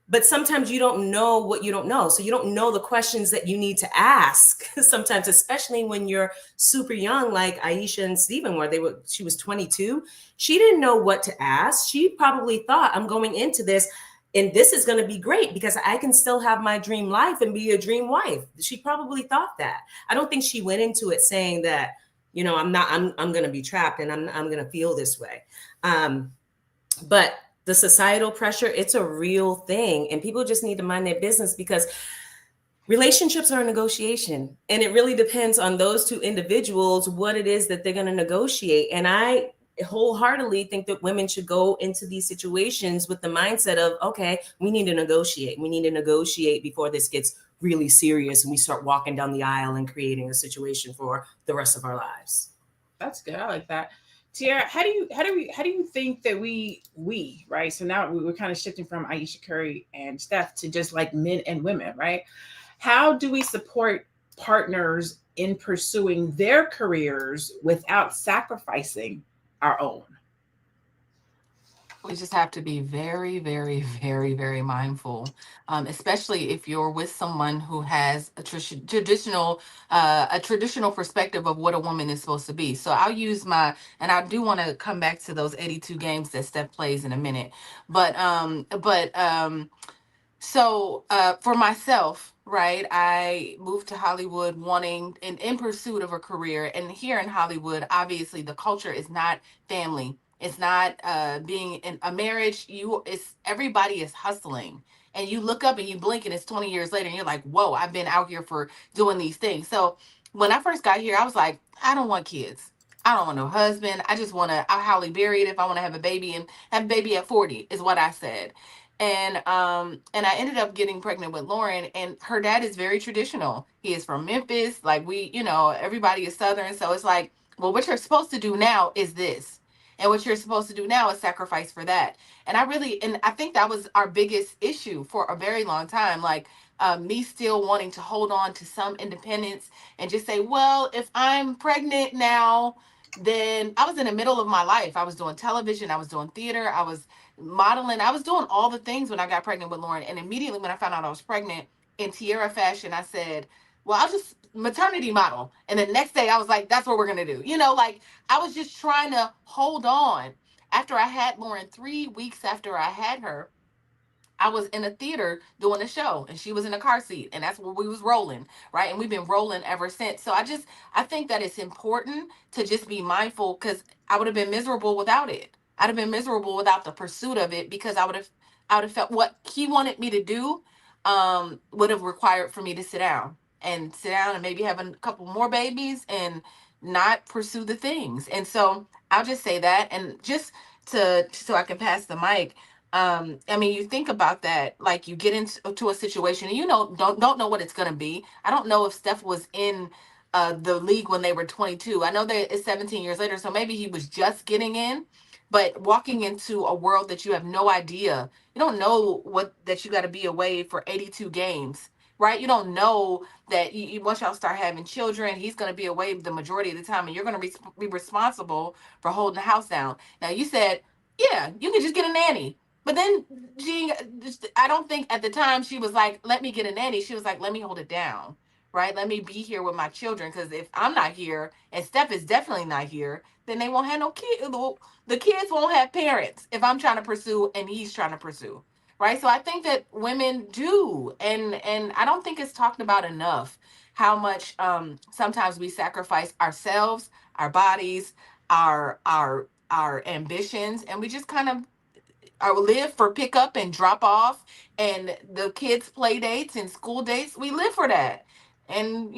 But sometimes you don't know what you don't know. So you don't know the questions that you need to ask sometimes, especially when you're super young, like Ayesha and Stephen she was 22. She didn't know what to ask. She probably thought, I'm going into this and this is going to be great because I can still have my dream life and be a dream wife. She probably thought that. I don't think she went into it saying that, I'm going to be trapped and I'm going to feel this way. But the societal pressure, it's a real thing. And people just need to mind their business because relationships are a negotiation. And it really depends on those two individuals, what it is that they're going to negotiate. And I wholeheartedly think that women should go into these situations with the mindset of, okay, we need to negotiate. We need to negotiate before this gets really serious and we start walking down the aisle and creating a situation for the rest of our lives. That's good. I like that. Tiara, how do you think that we right? So now we're kind of shifting from Ayesha Curry and Steph to just like men and women, right? How do we support partners in pursuing their careers without sacrificing our own? We just have to be very, very, very, very mindful, especially if you're with someone who has a traditional perspective of what a woman is supposed to be. So I'll use and I do want to come back to those 82 games that Steph plays in a minute, so for myself, right, I moved to Hollywood wanting and in pursuit of a career. And here in Hollywood, obviously the culture is not family. It's not being in a marriage. Everybody is hustling. And you look up and you blink and it's 20 years later and you're like, whoa, I've been out here for doing these things. So when I first got here, I was like, I don't want kids. I don't want no husband. I just want to, I'll happily bury it if I want to have a baby and have a baby at 40 is what I said. And I ended up getting pregnant with Lauren, and her dad is very traditional. He is from Memphis. Like everybody is Southern. So it's like, well, what you're supposed to do now is this. And what you're supposed to do now is sacrifice for that. And I think that was our biggest issue for a very long time. Like me still wanting to hold on to some independence and just say, well, if I'm pregnant now, then I was in the middle of my life. I was doing television. I was doing theater. I was modeling. I was doing all the things when I got pregnant with Lauren. And immediately when I found out I was pregnant, in Tiara fashion, I said, well, I'll just maternity model. And the next day I was like, that's what we're going to do. Like I was just trying to hold on. After I had Lauren, 3 weeks after I had her, I was in a theater doing a show and she was in a car seat and that's where we was rolling, right? And we've been rolling ever since. So I think that it's important to just be mindful because I would have been miserable without it. I'd have been miserable without the pursuit of it because I would have felt what he wanted me to do would have required for me to sit down and maybe have a couple more babies and not pursue the things. And so I'll just say that. And just so I can pass the mic, I mean, you think about that, like you get into a situation and don't know what it's gonna be. I don't know if Steph was in the league when they were 22. I know that it's 17 years later, so maybe he was just getting in, but walking into a world that you have no idea, you don't know what that you got to be away for 82 games, right? You don't know that once y'all start having children, he's going to be away the majority of the time, and you're going to be responsible for holding the house down. Now, you said, yeah, you can just get a nanny. But then I don't think at the time she was like, let me get a nanny. She was like, let me hold it down, right? Let me be here with my children. Because if I'm not here and Steph is definitely not here, then they won't have no kids. The kids won't have parents if I'm trying to pursue and he's trying to pursue, right? So I think that women do. And I don't think it's talked about enough how much sometimes we sacrifice ourselves, our bodies, our ambitions, and we just kind of I will live for pickup and drop off and the kids' play dates and school dates. We live for that. And,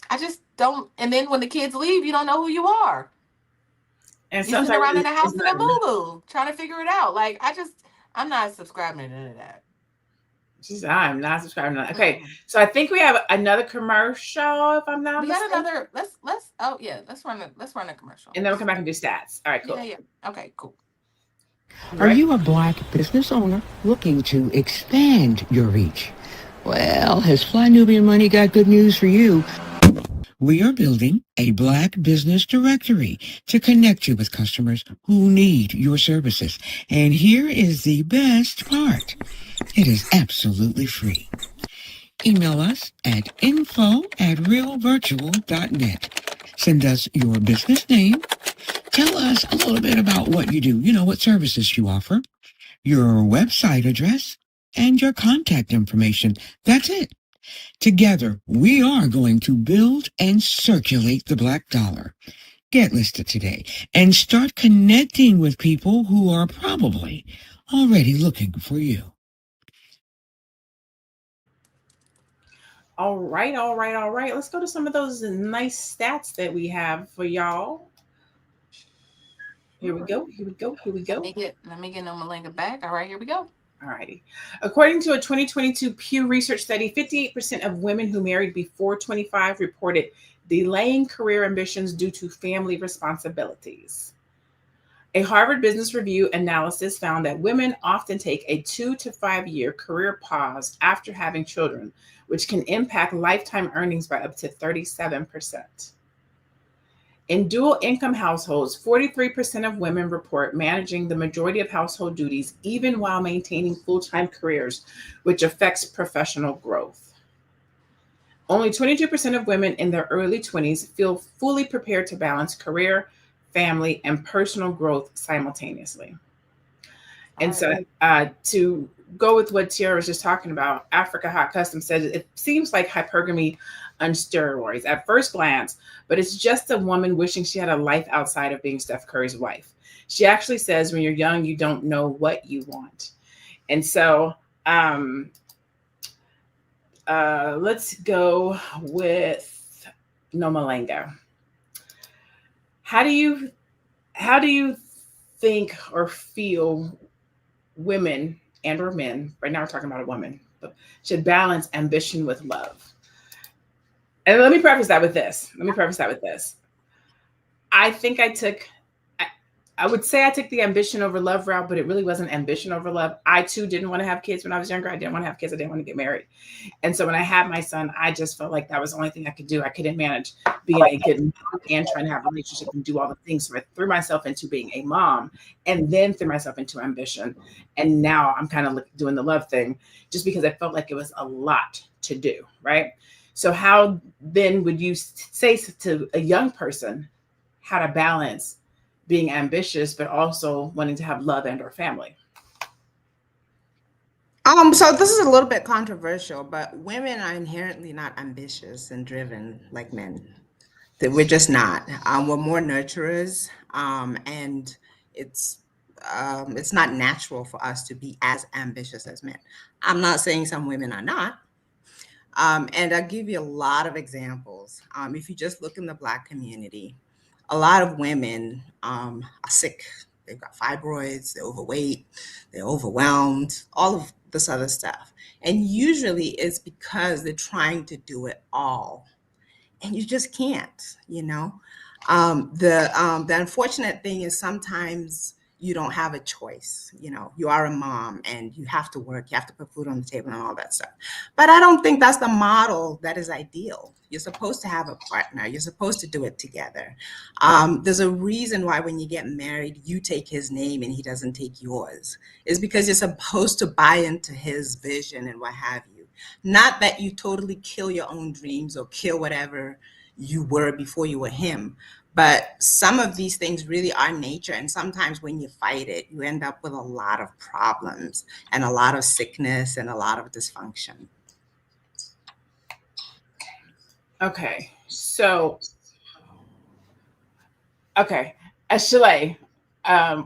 I just don't. And then when the kids leave, you don't know who you are. And you sit around in the house in a really, boo trying to figure it out. Like, I'm not subscribing to none of that. I'm not subscribing to that. Okay. So I think we have another commercial, if I'm not mistaken. We got another, let's run a commercial. And then we'll come back and do stats. All right, cool. Yeah. Okay, cool. Are you a Black business owner looking to expand your reach? Well, has Fly Nubian Money got good news for you? We are building a Black business directory to connect you with customers who need your services. And here is the best part. It is absolutely free. Email us at info@realvirtual.net. Send us your business name. Tell us a little bit about what you do, what services you offer, your website address, and your contact information. That's it. Together, we are going to build and circulate the Black dollar. Get listed today and start connecting with people who are probably already looking for you. All right. Let's go to some of those nice stats that we have for y'all. Here we go. Let me get Nomalanga back. All right, here we go. All righty. According to a 2022 Pew Research study, 58% of women who married before 25 reported delaying career ambitions due to family responsibilities. A Harvard Business Review analysis found that women often take a 2 to 5 year career pause after having children, which can impact lifetime earnings by up to 37%. In dual income households, 43% of women report managing the majority of household duties, even while maintaining full-time careers, which affects professional growth. Only 22% of women in their early 20s feel fully prepared to balance career, family, and personal growth simultaneously. And so to go with what Tiara was just talking about, Africa Hot Custom says it seems like hypergamy on steroids at first glance, but it's just a woman wishing she had a life outside of being Steph Curry's wife. She actually says when you're young, you don't know what you want. And so let's go with Nomalanga. How do you think or feel women and or men, right now we're talking about a woman, should balance ambition with love? And let me preface that with this. I think I would say I took the ambition over love route, but it really wasn't ambition over love. I too didn't want to have kids when I was younger. I didn't want to have kids. I didn't want to get married. And so when I had my son, I just felt like that was the only thing I could do. I couldn't manage being a good mom and trying to have a relationship and do all the things. So I threw myself into being a mom and then threw myself into ambition. And now I'm kind of doing the love thing just because I felt like it was a lot to do, right? So how then would you say to a young person how to balance being ambitious but also wanting to have love and or family? So this is a little bit controversial, but women are inherently not ambitious and driven like men. That we're just not. We're more nurturers, and it's it's not natural for us to be as ambitious as men. I'm not saying some women are not, and I'll give you a lot of examples. If you just look in the Black community, a lot of women are sick. They've got fibroids, they're overweight, they're overwhelmed, all of this other stuff. And usually it's because they're trying to do it all. And you just can't, you know. The unfortunate thing is sometimes you don't have a choice. You know, you are a mom and you have to work, you have to put food on the table and all that stuff. But I don't think that's the model that is ideal. You're supposed to have a partner. You're supposed to do it together. There's a reason why when you get married, you take his name and he doesn't take yours. It's because you're supposed to buy into his vision and what have you. Not that you totally kill your own dreams or kill whatever you were before you were him. But some of these things really are nature. And sometimes when you fight it, you end up with a lot of problems and a lot of sickness and a lot of dysfunction. Okay. So, okay. Shalaye,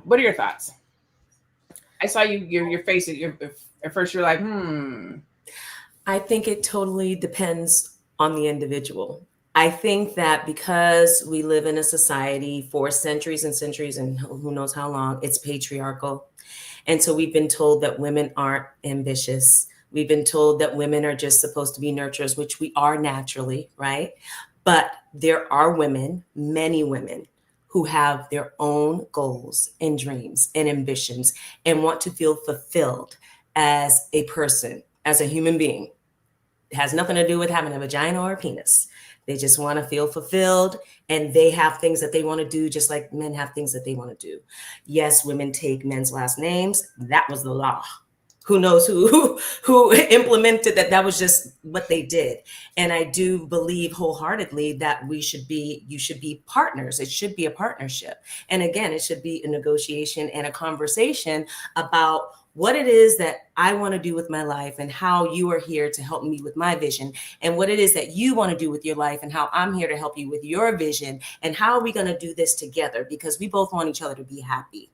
what are your thoughts? I saw your face at first you're like, I think it totally depends on the individual. I think that because we live in a society for centuries and centuries and who knows how long, it's patriarchal. And so we've been told that women aren't ambitious. We've been told that women are just supposed to be nurturers, which we are naturally, right? But there are women, many women, who have their own goals and dreams and ambitions and want to feel fulfilled as a person, as a human being. It has nothing to do with having a vagina or a penis. They just want to feel fulfilled, and they have things that they want to do just like men have things that they want to do. Yes, women take men's last names. That was the law. Who knows who implemented that? That was just what they did. And I do believe wholeheartedly that you should be partners. It should be a partnership. And again, it should be a negotiation and a conversation about what it is that I want to do with my life and how you are here to help me with my vision, and what it is that you want to do with your life and how I'm here to help you with your vision, and how are we going to do this together, because we both want each other to be happy.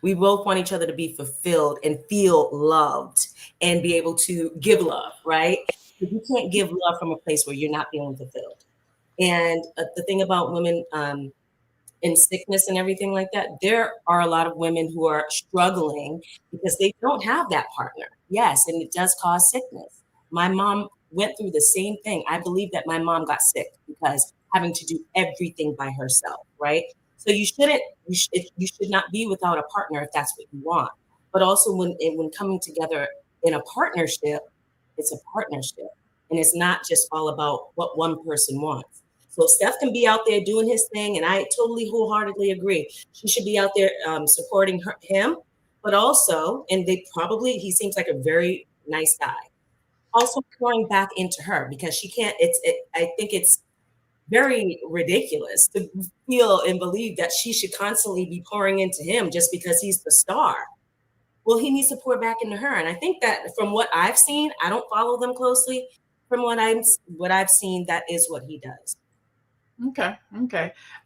We both want each other to be fulfilled and feel loved and be able to give love, right? Because you can't give love from a place where you're not feeling fulfilled. And the thing about women in sickness and everything like that, there are a lot of women who are struggling because they don't have that partner. Yes, and it does cause sickness. My mom went through the same thing. I believe that my mom got sick because having to do everything by herself, right? So you should not be without a partner if that's what you want. But also when coming together in a partnership, it's a partnership, and it's not just all about what one person wants. So Steph can be out there doing his thing, and I totally wholeheartedly agree. She should be out there supporting him, but also, and he seems like a very nice guy. Also pouring back into her, because she can't. I think it's very ridiculous to feel and believe that she should constantly be pouring into him just because he's the star. Well, he needs to pour back into her, and I think that from what I've seen, I don't follow them closely. From what I've seen, that is what he does. Okay.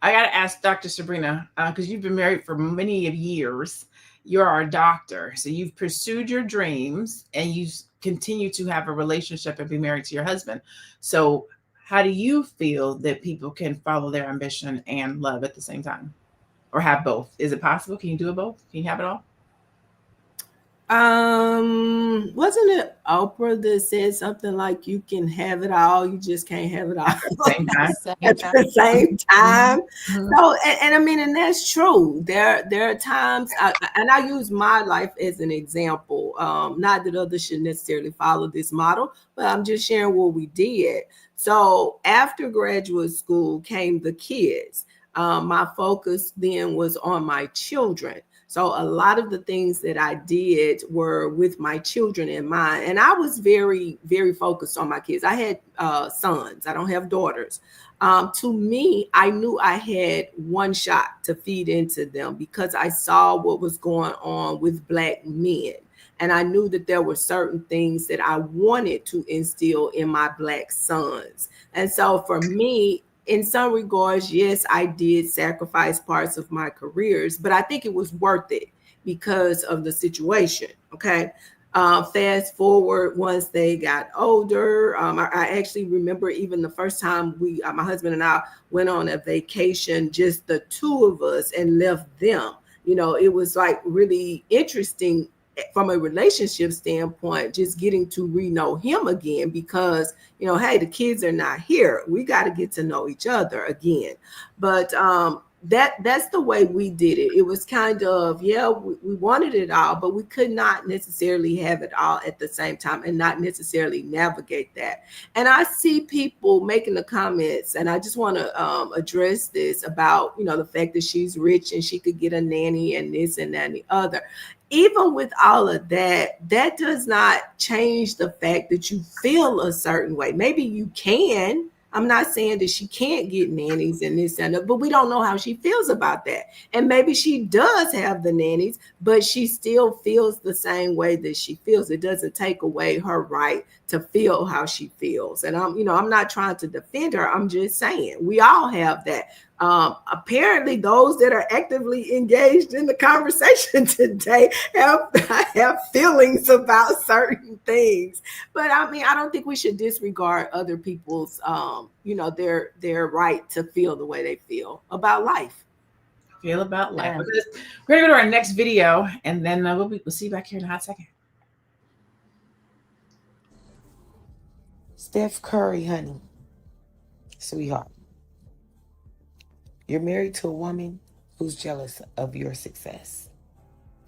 I got to ask Dr. Sabrina, because you've been married for many years. You're our doctor. So you've pursued your dreams and you continue to have a relationship and be married to your husband. So how do you feel that people can follow their ambition and love at the same time, or have both? Is it possible? Can you do it both? Can you have it all? Wasn't it Oprah that said something like, you can have it all, you just can't have it all at the same time? At the same time. Mm-hmm. So, and I mean, and that's true. There are times, and I use my life as an example. Not that others should necessarily follow this model, but I'm just sharing what we did. So after graduate school came the kids. My focus then was on my children. So a lot of the things that I did were with my children in mind. And I was very, very focused on my kids. I had sons. I don't have daughters. To me, I knew I had one shot to feed into them because I saw what was going on with Black men. And I knew that there were certain things that I wanted to instill in my Black sons. And so for me, in some regards, yes, I did sacrifice parts of my careers, but I think it was worth it because of the situation. Okay. Fast forward, once they got older, I actually remember even the first time my husband and I went on a vacation, just the two of us, and left them. You know, it was like really interesting from a relationship standpoint, just getting to know him again because, you know, hey, the kids are not here. We got to get to know each other again. But that's the way we did it. It was kind of, yeah, we wanted it all, but we could not necessarily have it all at the same time and not necessarily navigate that. And I see people making the comments, and I just want to address this about, you know, the fact that she's rich and she could get a nanny and this and that and the other. Even with all of that, that does not change the fact that you feel a certain way. Maybe you can. I'm not saying that she can't get nannies and this and that, but we don't know how she feels about that. And maybe she does have the nannies, but she still feels the same way that she feels. It doesn't take away her right to feel how she feels. And I'm not trying to defend her. I'm just saying we all have that. Apparently those that are actively engaged in the conversation today have feelings about certain things. But I mean, I don't think we should disregard other people's, their right to feel the way they feel about life. Feel about life. We're going to go to our next video, and then we'll see you back here in a hot second. Steph Curry, honey, sweetheart. You're married to a woman who's jealous of your success.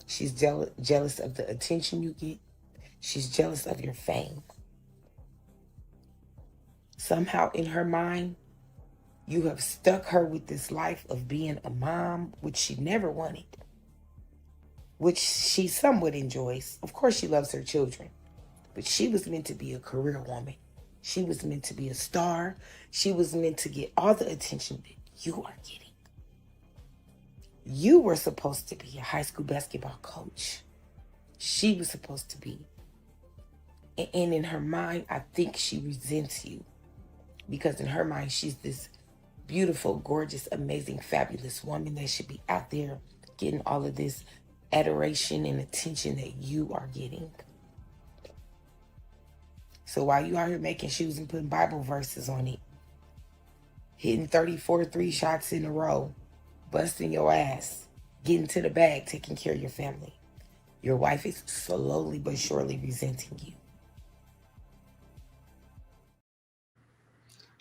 She's jealous of the attention you get. She's jealous of your fame. Somehow in her mind, you have stuck her with this life of being a mom, which she never wanted, which she somewhat enjoys. Of course, she loves her children, but she was meant to be a career woman. She was meant to be a star. She was meant to get all the attention that you are getting. You were supposed to be a high school basketball coach. She was supposed to be. And in her mind, I think she resents you. Because in her mind, she's this beautiful, gorgeous, amazing, fabulous woman that should be out there getting all of this adoration and attention that you are getting. So while you out here making shoes and putting Bible verses on it, hitting 34 3 shots in a row, busting your ass, getting to the bag, taking care of your family, your wife is slowly but surely resenting you.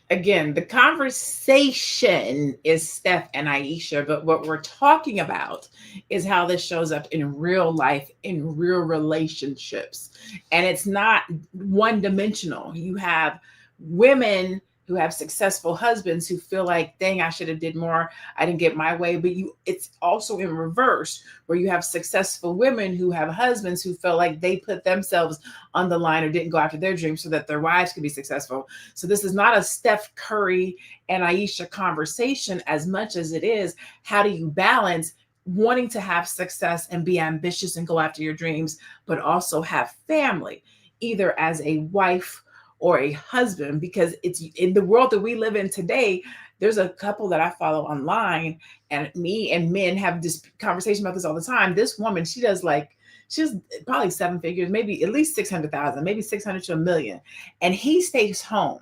Again, the conversation is Steph and Ayesha, but what we're talking about is how this shows up in real life, in real relationships. And it's not one-dimensional. You have women who have successful husbands who feel like, dang, I should have did more. I didn't get my way. But it's also in reverse, where you have successful women who have husbands who feel like they put themselves on the line or didn't go after their dreams so that their wives could be successful. So this is not a Steph Curry and Ayesha conversation as much as it is, how do you balance wanting to have success and be ambitious and go after your dreams, but also have family, either as a wife or a husband, because it's in the world that we live in today. There's a couple that I follow online, and me and men have this conversation about this all the time. This woman, she's probably 7 figures, maybe at least 600,000, maybe 600 to $1 million. And he stays home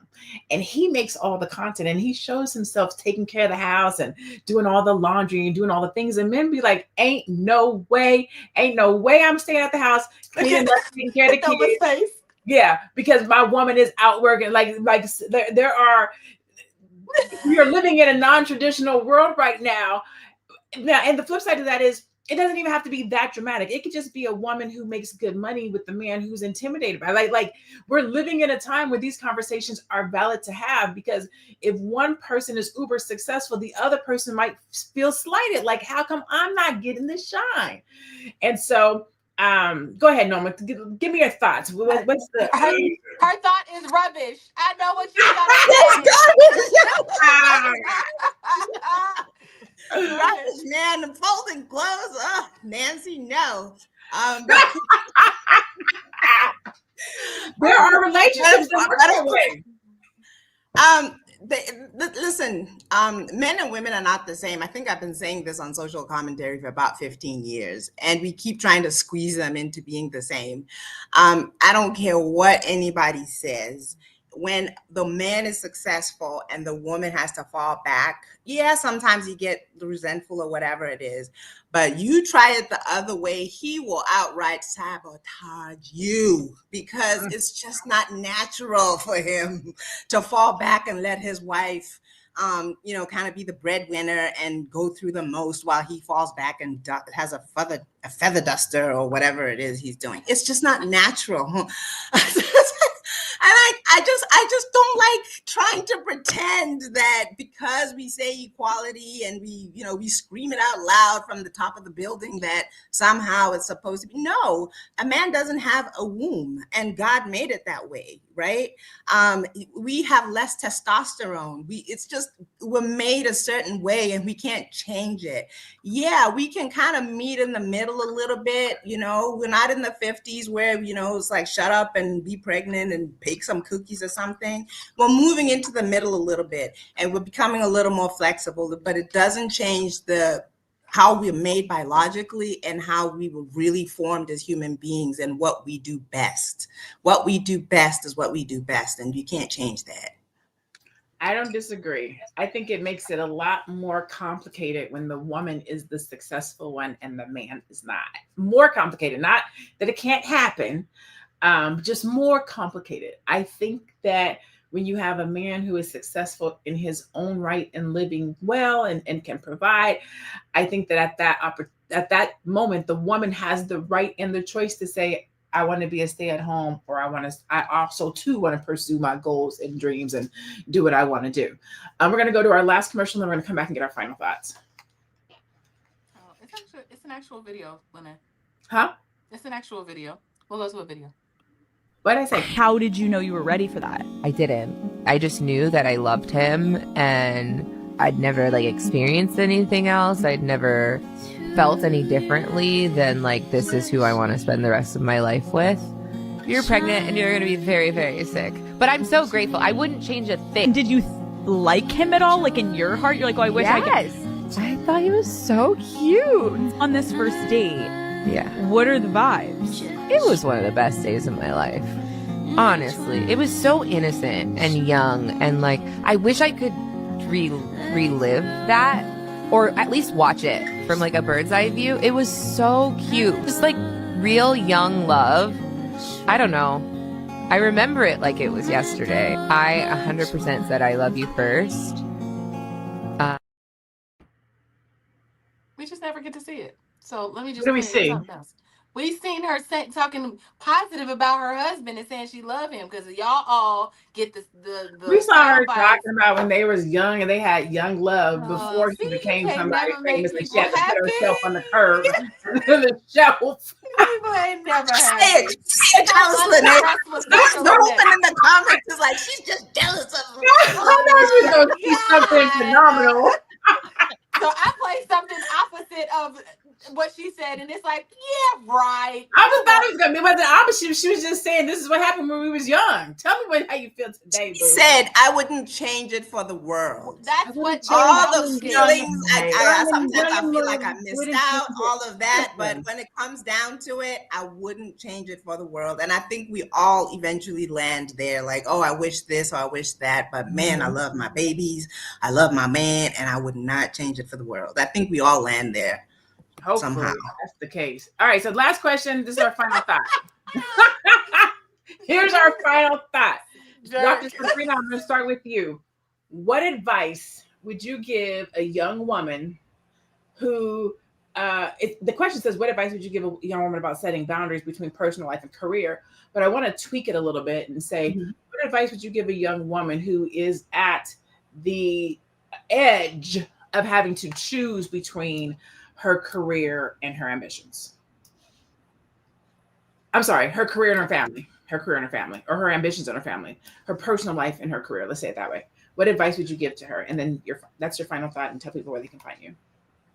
and he makes all the content and he shows himself taking care of the house and doing all the laundry and doing all the things. And men be like, ain't no way I'm staying at the house, cleaning up, taking care of the kids. Yeah, because my woman is out working. Like we are living in a non-traditional world right now. Now, and the flip side of that is it doesn't even have to be that dramatic. It could just be a woman who makes good money with the man who's intimidated by it. Like we're living in a time where these conversations are valid to have, because if one person is uber successful, the other person might feel slighted. Like, how come I'm not getting the shine? And so go ahead, Norma. Give me your thoughts. What's the her thought is rubbish. I know what you gotta say. Rubbish, man. The folding clothes. Oh, Nancy, no. There are relationships that work that way. Listen, men and women are not the same. I think I've been saying this on social commentary for about 15 years, and we keep trying to squeeze them into being the same. I don't care what anybody says. When the man is successful and the woman has to fall back, yeah, sometimes you get resentful or whatever it is, but you try it the other way, he will outright sabotage you, because it's just not natural for him to fall back and let his wife kind of be the breadwinner and go through the most while he falls back and has a feather duster or whatever it is he's doing. It's just not natural. And I just don't like trying to pretend that because we say equality and we scream it out loud from the top of the building that somehow it's supposed to be. No, a man doesn't have a womb, and God made it that way, right? We have less testosterone. We're made a certain way, and we can't change it. Yeah, we can kind of meet in the middle a little bit. We're not in the 50s where it's like shut up and be pregnant and bake some cookies or something. We're moving into the middle a little bit, and we're becoming a little more flexible, but it doesn't change how we're made biologically and how we were really formed as human beings and what we do best. What we do best is what we do best, and you can't change that. I don't disagree. I think it makes it a lot more complicated when the woman is the successful one and the man is not. More complicated, not that it can't happen, just more complicated. I think that when you have a man who is successful in his own right and living well and can provide, I think that at that moment, the woman has the right and the choice to say, I want to be a stay-at-home, or I also too want to pursue my goals and dreams and do what I want to do. We're going to go to our last commercial, and then we're going to come back and get our final thoughts. It's an actual video, LaNée. Huh? It's an actual video. We'll go to a video. What did I say? How did you know you were ready for that? I didn't. I just knew that I loved him, and I'd never experienced anything else. I'd never felt any differently than this is who I want to spend the rest of my life with. You're pregnant and you're going to be very, very sick. But I'm so grateful. I wouldn't change a thing. Did you like him at all? In your heart, you're like, oh, I wish I could. I thought he was so cute. On this first date, yeah. What are the vibes? It was one of the best days of my life. Honestly, it was so innocent and young, and I wish I could relive that, or at least watch it from a bird's eye view. It was so cute. Just real young love. I don't know. I remember it like it was yesterday. I 100% said I love you first. We just never get to see it. So let me just What do we see? We've seen her talking positive about her husband and saying she loved him, because y'all all get the we saw her talking about when they was young and they had young love before he became somebody famous, and she had to put herself on the curb the shelf. People ain't never heard it. The woman in the comments is like, she's just jealous of him. I know she's gonna see something phenomenal. So I played something opposite of what she said, and it's like, yeah, right. I just thought it was gonna be the opposite. She was just saying this is what happened when we was young. Tell me how you feel today. She said I wouldn't change it for the world. That's what all the feelings. I sometimes I feel like I missed out, all of that. But when it comes down to it, I wouldn't change it for the world. And I think we all eventually land there. Oh, I wish this or I wish that. But man, I love my babies. I love my man, and I would not change it for the world. I think we all land there. Hopefully somehow. That's the case. All right, so last question. This is our final thought. Here's our final thought. Dr. Sabrina, I'm going to start with you. What advice would you give a young woman who the question says, what advice would you give a young woman about setting boundaries between personal life and career? But I want to tweak it a little bit and say, what advice would you give a young woman who is at the edge of having to choose between her career and her ambitions? I'm sorry, her career and her family, or her ambitions and her family, her personal life and her career. Let's say it that way. What advice would you give to her? And then that's your final thought, and tell people where they can find you.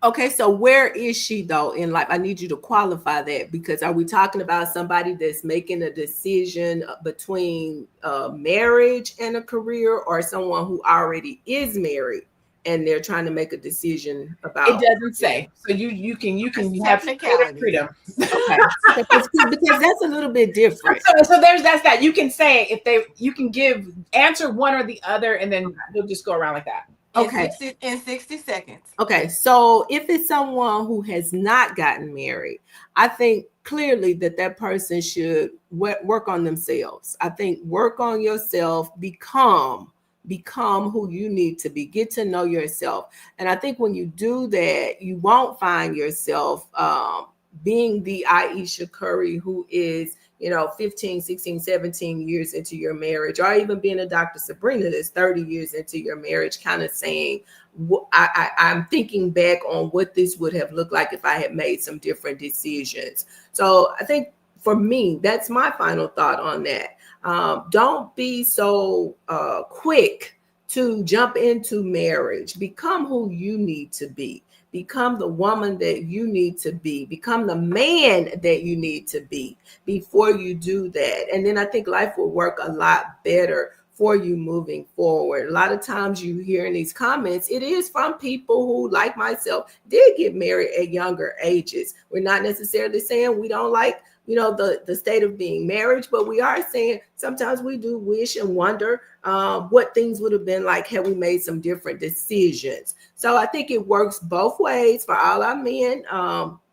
Okay, so where is she though in life? I need you to qualify that, because are we talking about somebody that's making a decision between marriage and a career, or someone who already is married and they're trying to make a decision about? It doesn't say, so you can have freedom. Okay, because that's a little bit different. So there's that. You can say you can answer one or the other, and then we'll just go around like that. Okay. In 60 seconds. Okay. So if it's someone who has not gotten married, I think clearly that person should work on themselves. I think work on yourself, become who you need to be, get to know yourself. And I think when you do that, you won't find yourself being the Ayesha Curry who is, 15, 16, 17 years into your marriage, or even being a Dr. Sabrina that's 30 years into your marriage, kind of saying, I'm thinking back on what this would have looked like if I had made some different decisions. So I think for me, that's my final thought on that. Don't be so quick to jump into marriage. Become who you need to be. Become the woman that you need to be. Become the man that you need to be before you do that. And then I think life will work a lot better for you moving forward. A lot of times you hear in these comments, it is from people who, like myself, did get married at younger ages. We're not necessarily saying we don't like, the state of being married, but we are saying sometimes we do wish and wonder what things would have been like had we made some different decisions. So I think it works both ways for all our men,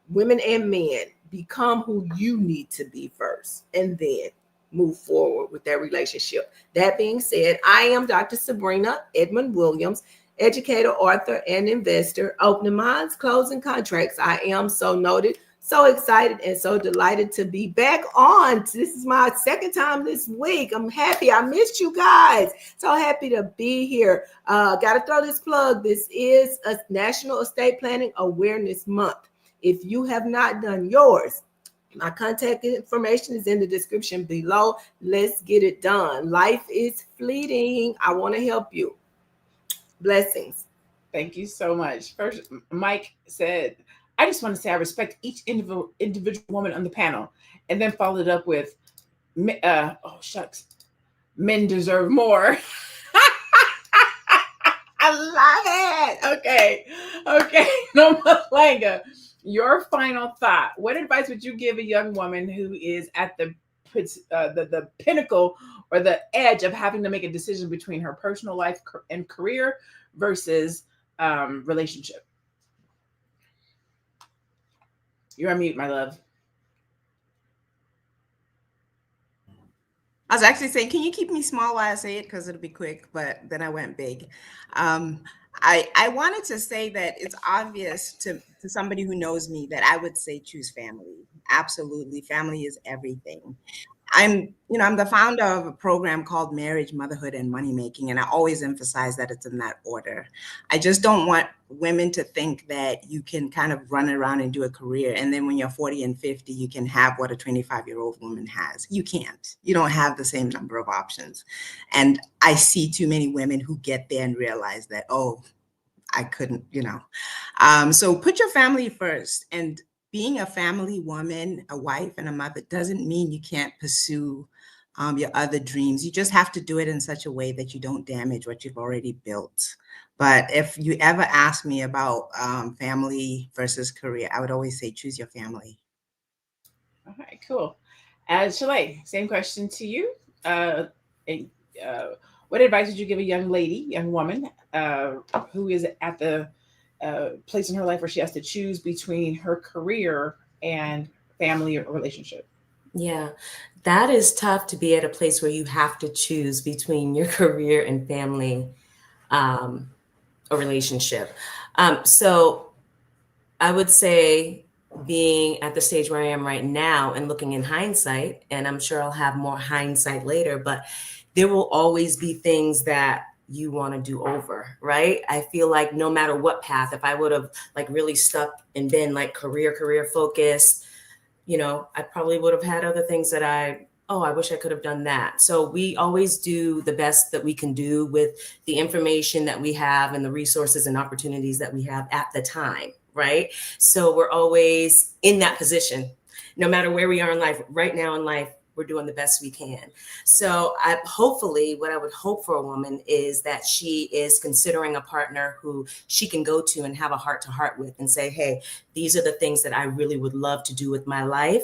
women and men. Become who you need to be first, and then move forward with that relationship. That being said, I am Dr. Sabrina Edmond Williams, educator, author, and investor, opening minds, closing contracts. I am so noted, so excited, and so delighted to be back on. This is my second time this week. I'm happy. I missed you guys. So happy to be here. Got to throw this plug. This is a National Estate Planning Awareness Month. If you have not done yours, my contact information is in the description below. Let's get it done. Life is fleeting. I want to help you. Blessings. Thank you so much. First, Mike said, I just want to say I respect each individual woman on the panel, and then followed up with, oh, shucks, men deserve more. I love it. Okay. Nomalanga, your final thought. What advice would you give a young woman who is at the pinnacle or the edge of having to make a decision between her personal life and career versus relationship? You're on mute, my love. I was actually saying, can you keep me small while I say it? Because it'll be quick, but then I went big. I wanted to say that it's obvious to somebody who knows me that I would say choose family. Absolutely. Family is everything. I'm the founder of a program called Marriage, Motherhood, and Money Making, and I always emphasize that it's in that order. I just don't want women to think that you can kind of run around and do a career, and then when you're 40 and 50, you can have what a 25-year-old woman has. You can't. You don't have the same number of options. And I see too many women who get there and realize that, oh, I couldn't, So put your family first. And being a family woman, a wife, and a mother doesn't mean you can't pursue your other dreams. You just have to do it in such a way that you don't damage what you've already built. But if you ever ask me about family versus career, I would always say choose your family. All right, cool. Shalaye, same question to you. What advice would you give a young woman who is at the place in her life where she has to choose between her career and family or relationship? Yeah, that is tough to be at a place where you have to choose between your career and family or relationship. So I would say, being at the stage where I am right now and looking in hindsight, and I'm sure I'll have more hindsight later, but there will always be things that you want to do over, right? I feel like no matter what path, if I would have like really stuck and been like career focused, I probably would have had other things that I wish I could have done that. So we always do the best that we can do with the information that we have and the resources and opportunities that we have at the time, right? So we're always in that position, no matter where we are in life. Right now in life, we're doing the best we can. So what I would hope for a woman is that she is considering a partner who she can go to and have a heart to heart with and say, hey, these are the things that I really would love to do with my life.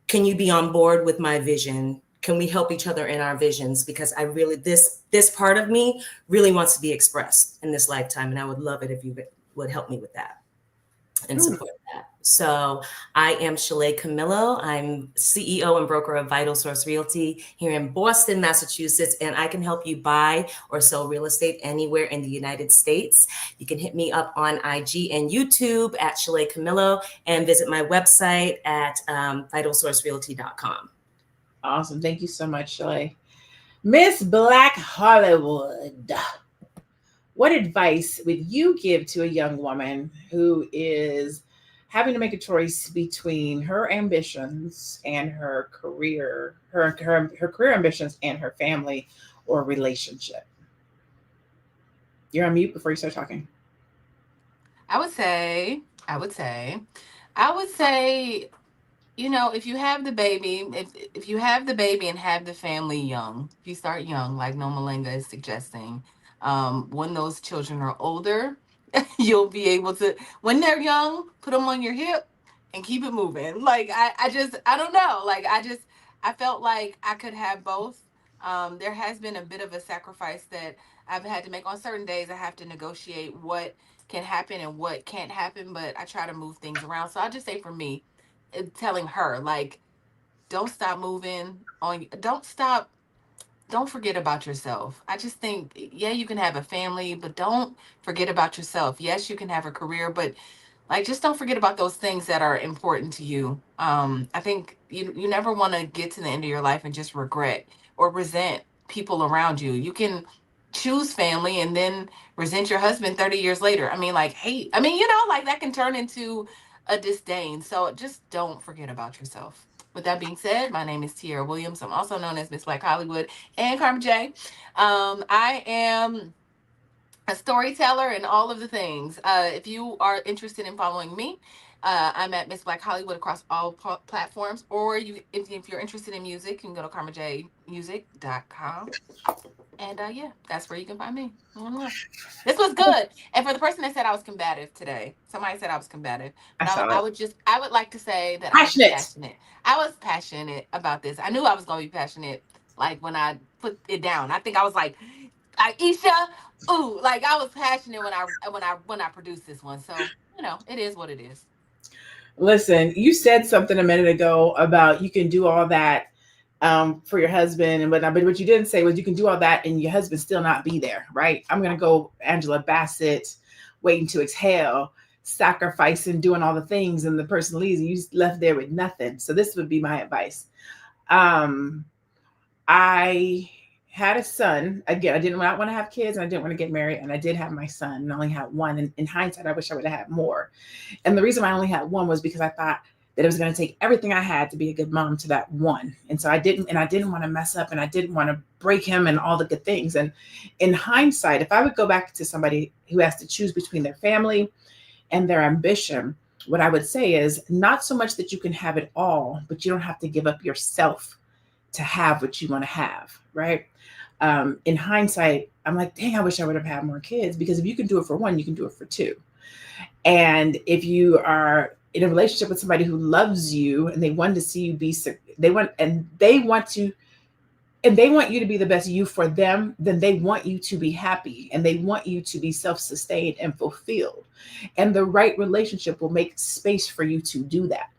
Can you be on board with my vision? Can we help each other in our visions? Because I really, this part of me really wants to be expressed in this lifetime. And I would love it if you would help me with that and support that. So I am Shalaye Camillo. I'm CEO and broker of Vital Source Realty here in Boston, Massachusetts, and I can help you buy or sell real estate anywhere in the United States. You can hit me up on IG and YouTube at Shalaye Camillo and visit my website at vitalsourcerealty.com. Awesome. Thank you so much, Shalaye. Miss Black Hollywood, what advice would you give to a young woman who is having to make a choice between her ambitions and her career, her career ambitions and her family or relationship? You're on mute before you start talking. I would say, if you have the baby, if you have the baby and have the family young, if you start young, like Nomalanga is suggesting, when those children are older, you'll be able to, when they're young, put them on your hip and keep it moving. Like, I don't know. Like, I felt like I could have both. There has been a bit of a sacrifice that I've had to make on certain days. I have to negotiate what can happen and what can't happen, but I try to move things around. So I'll just say for me, telling her, like, don't stop moving on. Don't forget about yourself. I just think, yeah, you can have a family, but don't forget about yourself. Yes, you can have a career, but like, just don't forget about those things that are important to you. I think you never want to get to the end of your life and just regret or resent people around you. You can choose family and then resent your husband 30 years later. I mean, like, hate. I mean, like that can turn into a disdain. So just don't forget about yourself. With that being said, my name is Tiara Williams. I'm also known as Miss Black Hollywood and Carmen J. I am a storyteller and all of the things. If you are interested in following me, I'm at Miss Black Hollywood across all platforms. Or if you're interested in music, you can go to karmajmusic.com. And yeah, that's where you can find me. This was good. And for the person that said I was combative today, somebody said I was combative. But I would like to say that passionate. I was passionate. I was passionate about this. I knew I was going to be passionate, like when I put it down. I think I was like, Ayesha, ooh, like I was passionate when I produced this one. So, it is what it is. Listen, you said something a minute ago about you can do all that for your husband and whatnot, but what you didn't say was you can do all that and your husband still not be there, right? I'm gonna go Angela Bassett, waiting to exhale, sacrificing, doing all the things, and the person leaves and you left there with nothing. So this would be my advice. I had a son. Again, I did not want to have kids and I didn't want to get married, and I did have my son and I only had one. And in hindsight, I wish I would have had more. And the reason why I only had one was because I thought that it was going to take everything I had to be a good mom to that one. And so I didn't want to mess up and I didn't want to break him and all the good things. And in hindsight, if I would go back to somebody who has to choose between their family and their ambition, what I would say is not so much that you can have it all, but you don't have to give up yourself to have what you want to have, right? In hindsight, I'm like, dang, I wish I would have had more kids, because if you can do it for one, you can do it for two. And if you are in a relationship with somebody who loves you and they want to see you they want you to be the best you for them, then they want you to be happy and they want you to be self-sustained and fulfilled. And the right relationship will make space for you to do that.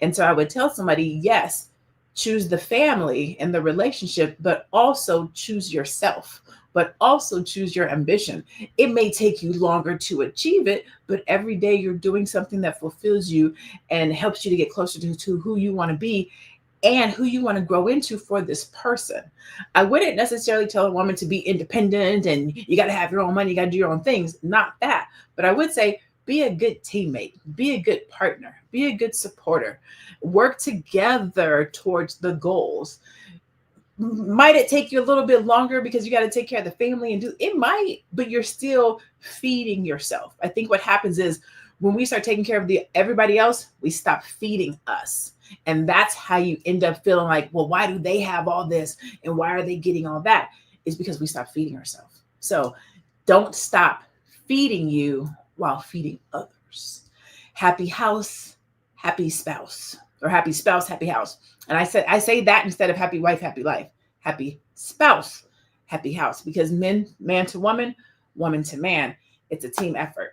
And so I would tell somebody, yes, choose the family and the relationship, but also choose yourself but also choose your ambition. It may take you longer to achieve it, but every day you're doing something that fulfills you and helps you to get closer to who you want to be and who you want to grow into for this person. I wouldn't necessarily tell a woman to be independent and you got to have your own money, you got to do your own things. Not that. But I would say be a good teammate, be a good partner, be a good supporter, work together towards the goals. Might it take you a little bit longer because you got to take care of the family and do it? Might, but you're still feeding yourself. I think what happens is when we start taking care of everybody else, we stop feeding us. And that's how you end up feeling like, well, why do they have all this? And why are they getting all that? It's because we stop feeding ourselves. So don't stop feeding you while feeding others. Happy house, happy spouse, or happy spouse, happy house. And I say that instead of happy wife, happy life. Happy spouse, happy house. Because man to woman, woman to man, it's a team effort.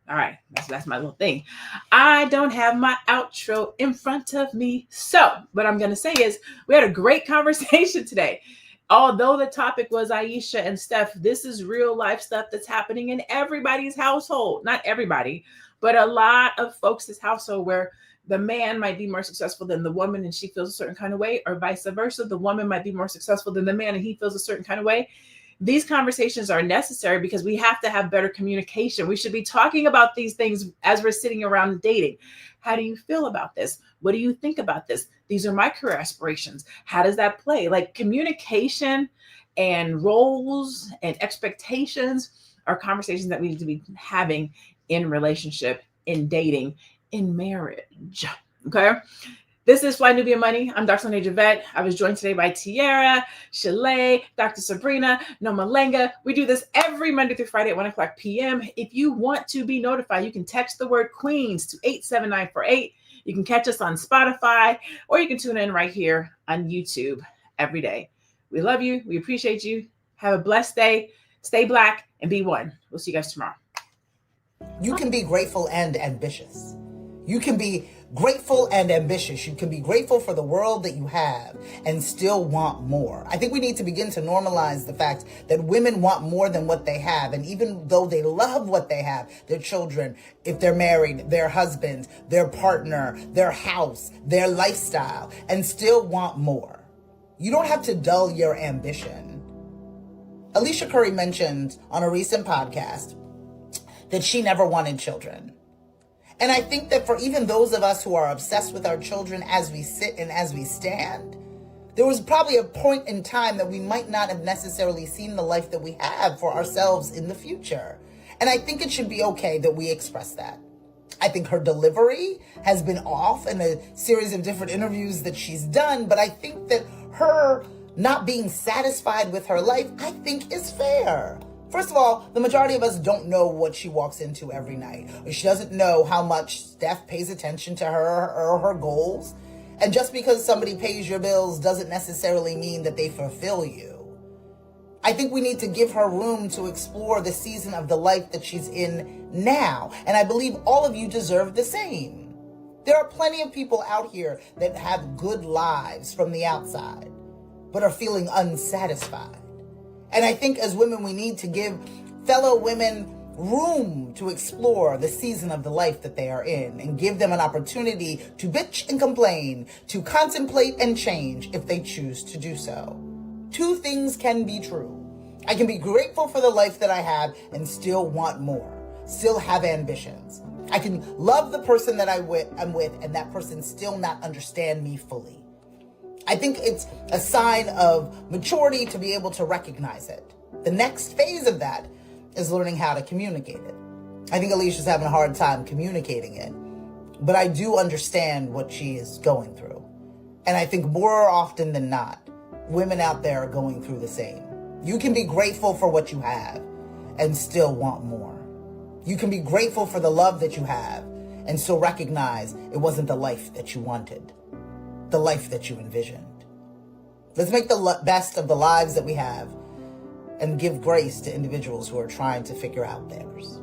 All right, that's my little thing. I don't have my outro in front of me. So what I'm going to say is we had a great conversation today. Although the topic was Ayesha and Steph, this is real life stuff that's happening in everybody's household. Not everybody, but a lot of folks' household where the man might be more successful than the woman and she feels a certain kind of way, or vice versa. The woman might be more successful than the man and he feels a certain kind of way. These conversations are necessary because we have to have better communication. We should be talking about these things as we're sitting around dating. How do you feel about this? What do you think about this? These are my career aspirations. How does that play? Like communication and roles and expectations are conversations that we need to be having in relationship, in dating, in marriage. Okay. This is Fly Nubian Money. I'm Dr. LaNée Javette. I was joined today by Tiara, Shalaye, Dr. Sabrina, Nomalanga. We do this every Monday through Friday at 1 o'clock p.m. If you want to be notified, you can text the word Queens to 87948. You can catch us on Spotify, or you can tune in right here on YouTube every day. We love you. We appreciate you. Have a blessed day. Stay Black and be one. We'll see you guys tomorrow. You can be grateful and ambitious. You can be grateful and ambitious. You can be grateful for the world that you have and still want more. I think we need to begin to normalize the fact that women want more than what they have. And even though they love what they have, their children, if they're married, their husband, their partner, their house, their lifestyle, and still want more. You don't have to dull your ambition. Ayesha Curry mentioned on a recent podcast that she never wanted children. And I think that for even those of us who are obsessed with our children as we sit and as we stand, there was probably a point in time that we might not have necessarily seen the life that we have for ourselves in the future. And I think it should be okay that we express that. I think her delivery has been off in a series of different interviews that she's done, but I think that her not being satisfied with her life, I think is fair. First of all, the majority of us don't know what she walks into every night. Or she doesn't know how much Steph pays attention to her or her goals. And just because somebody pays your bills doesn't necessarily mean that they fulfill you. I think we need to give her room to explore the season of the life that she's in now. And I believe all of you deserve the same. There are plenty of people out here that have good lives from the outside, but are feeling unsatisfied. And I think as women, we need to give fellow women room to explore the season of the life that they are in and give them an opportunity to bitch and complain, to contemplate and change if they choose to do so. Two things can be true. I can be grateful for the life that I have and still want more, still have ambitions. I can love the person that I'm with and that person still not understand me fully. I think it's a sign of maturity to be able to recognize it. The next phase of that is learning how to communicate it. I think Alicia's having a hard time communicating it, but I do understand what she is going through. And I think more often than not, women out there are going through the same. You can be grateful for what you have and still want more. You can be grateful for the love that you have and still recognize it wasn't the life that you wanted, the life that you envisioned. Let's make the best of the lives that we have and give grace to individuals who are trying to figure out theirs.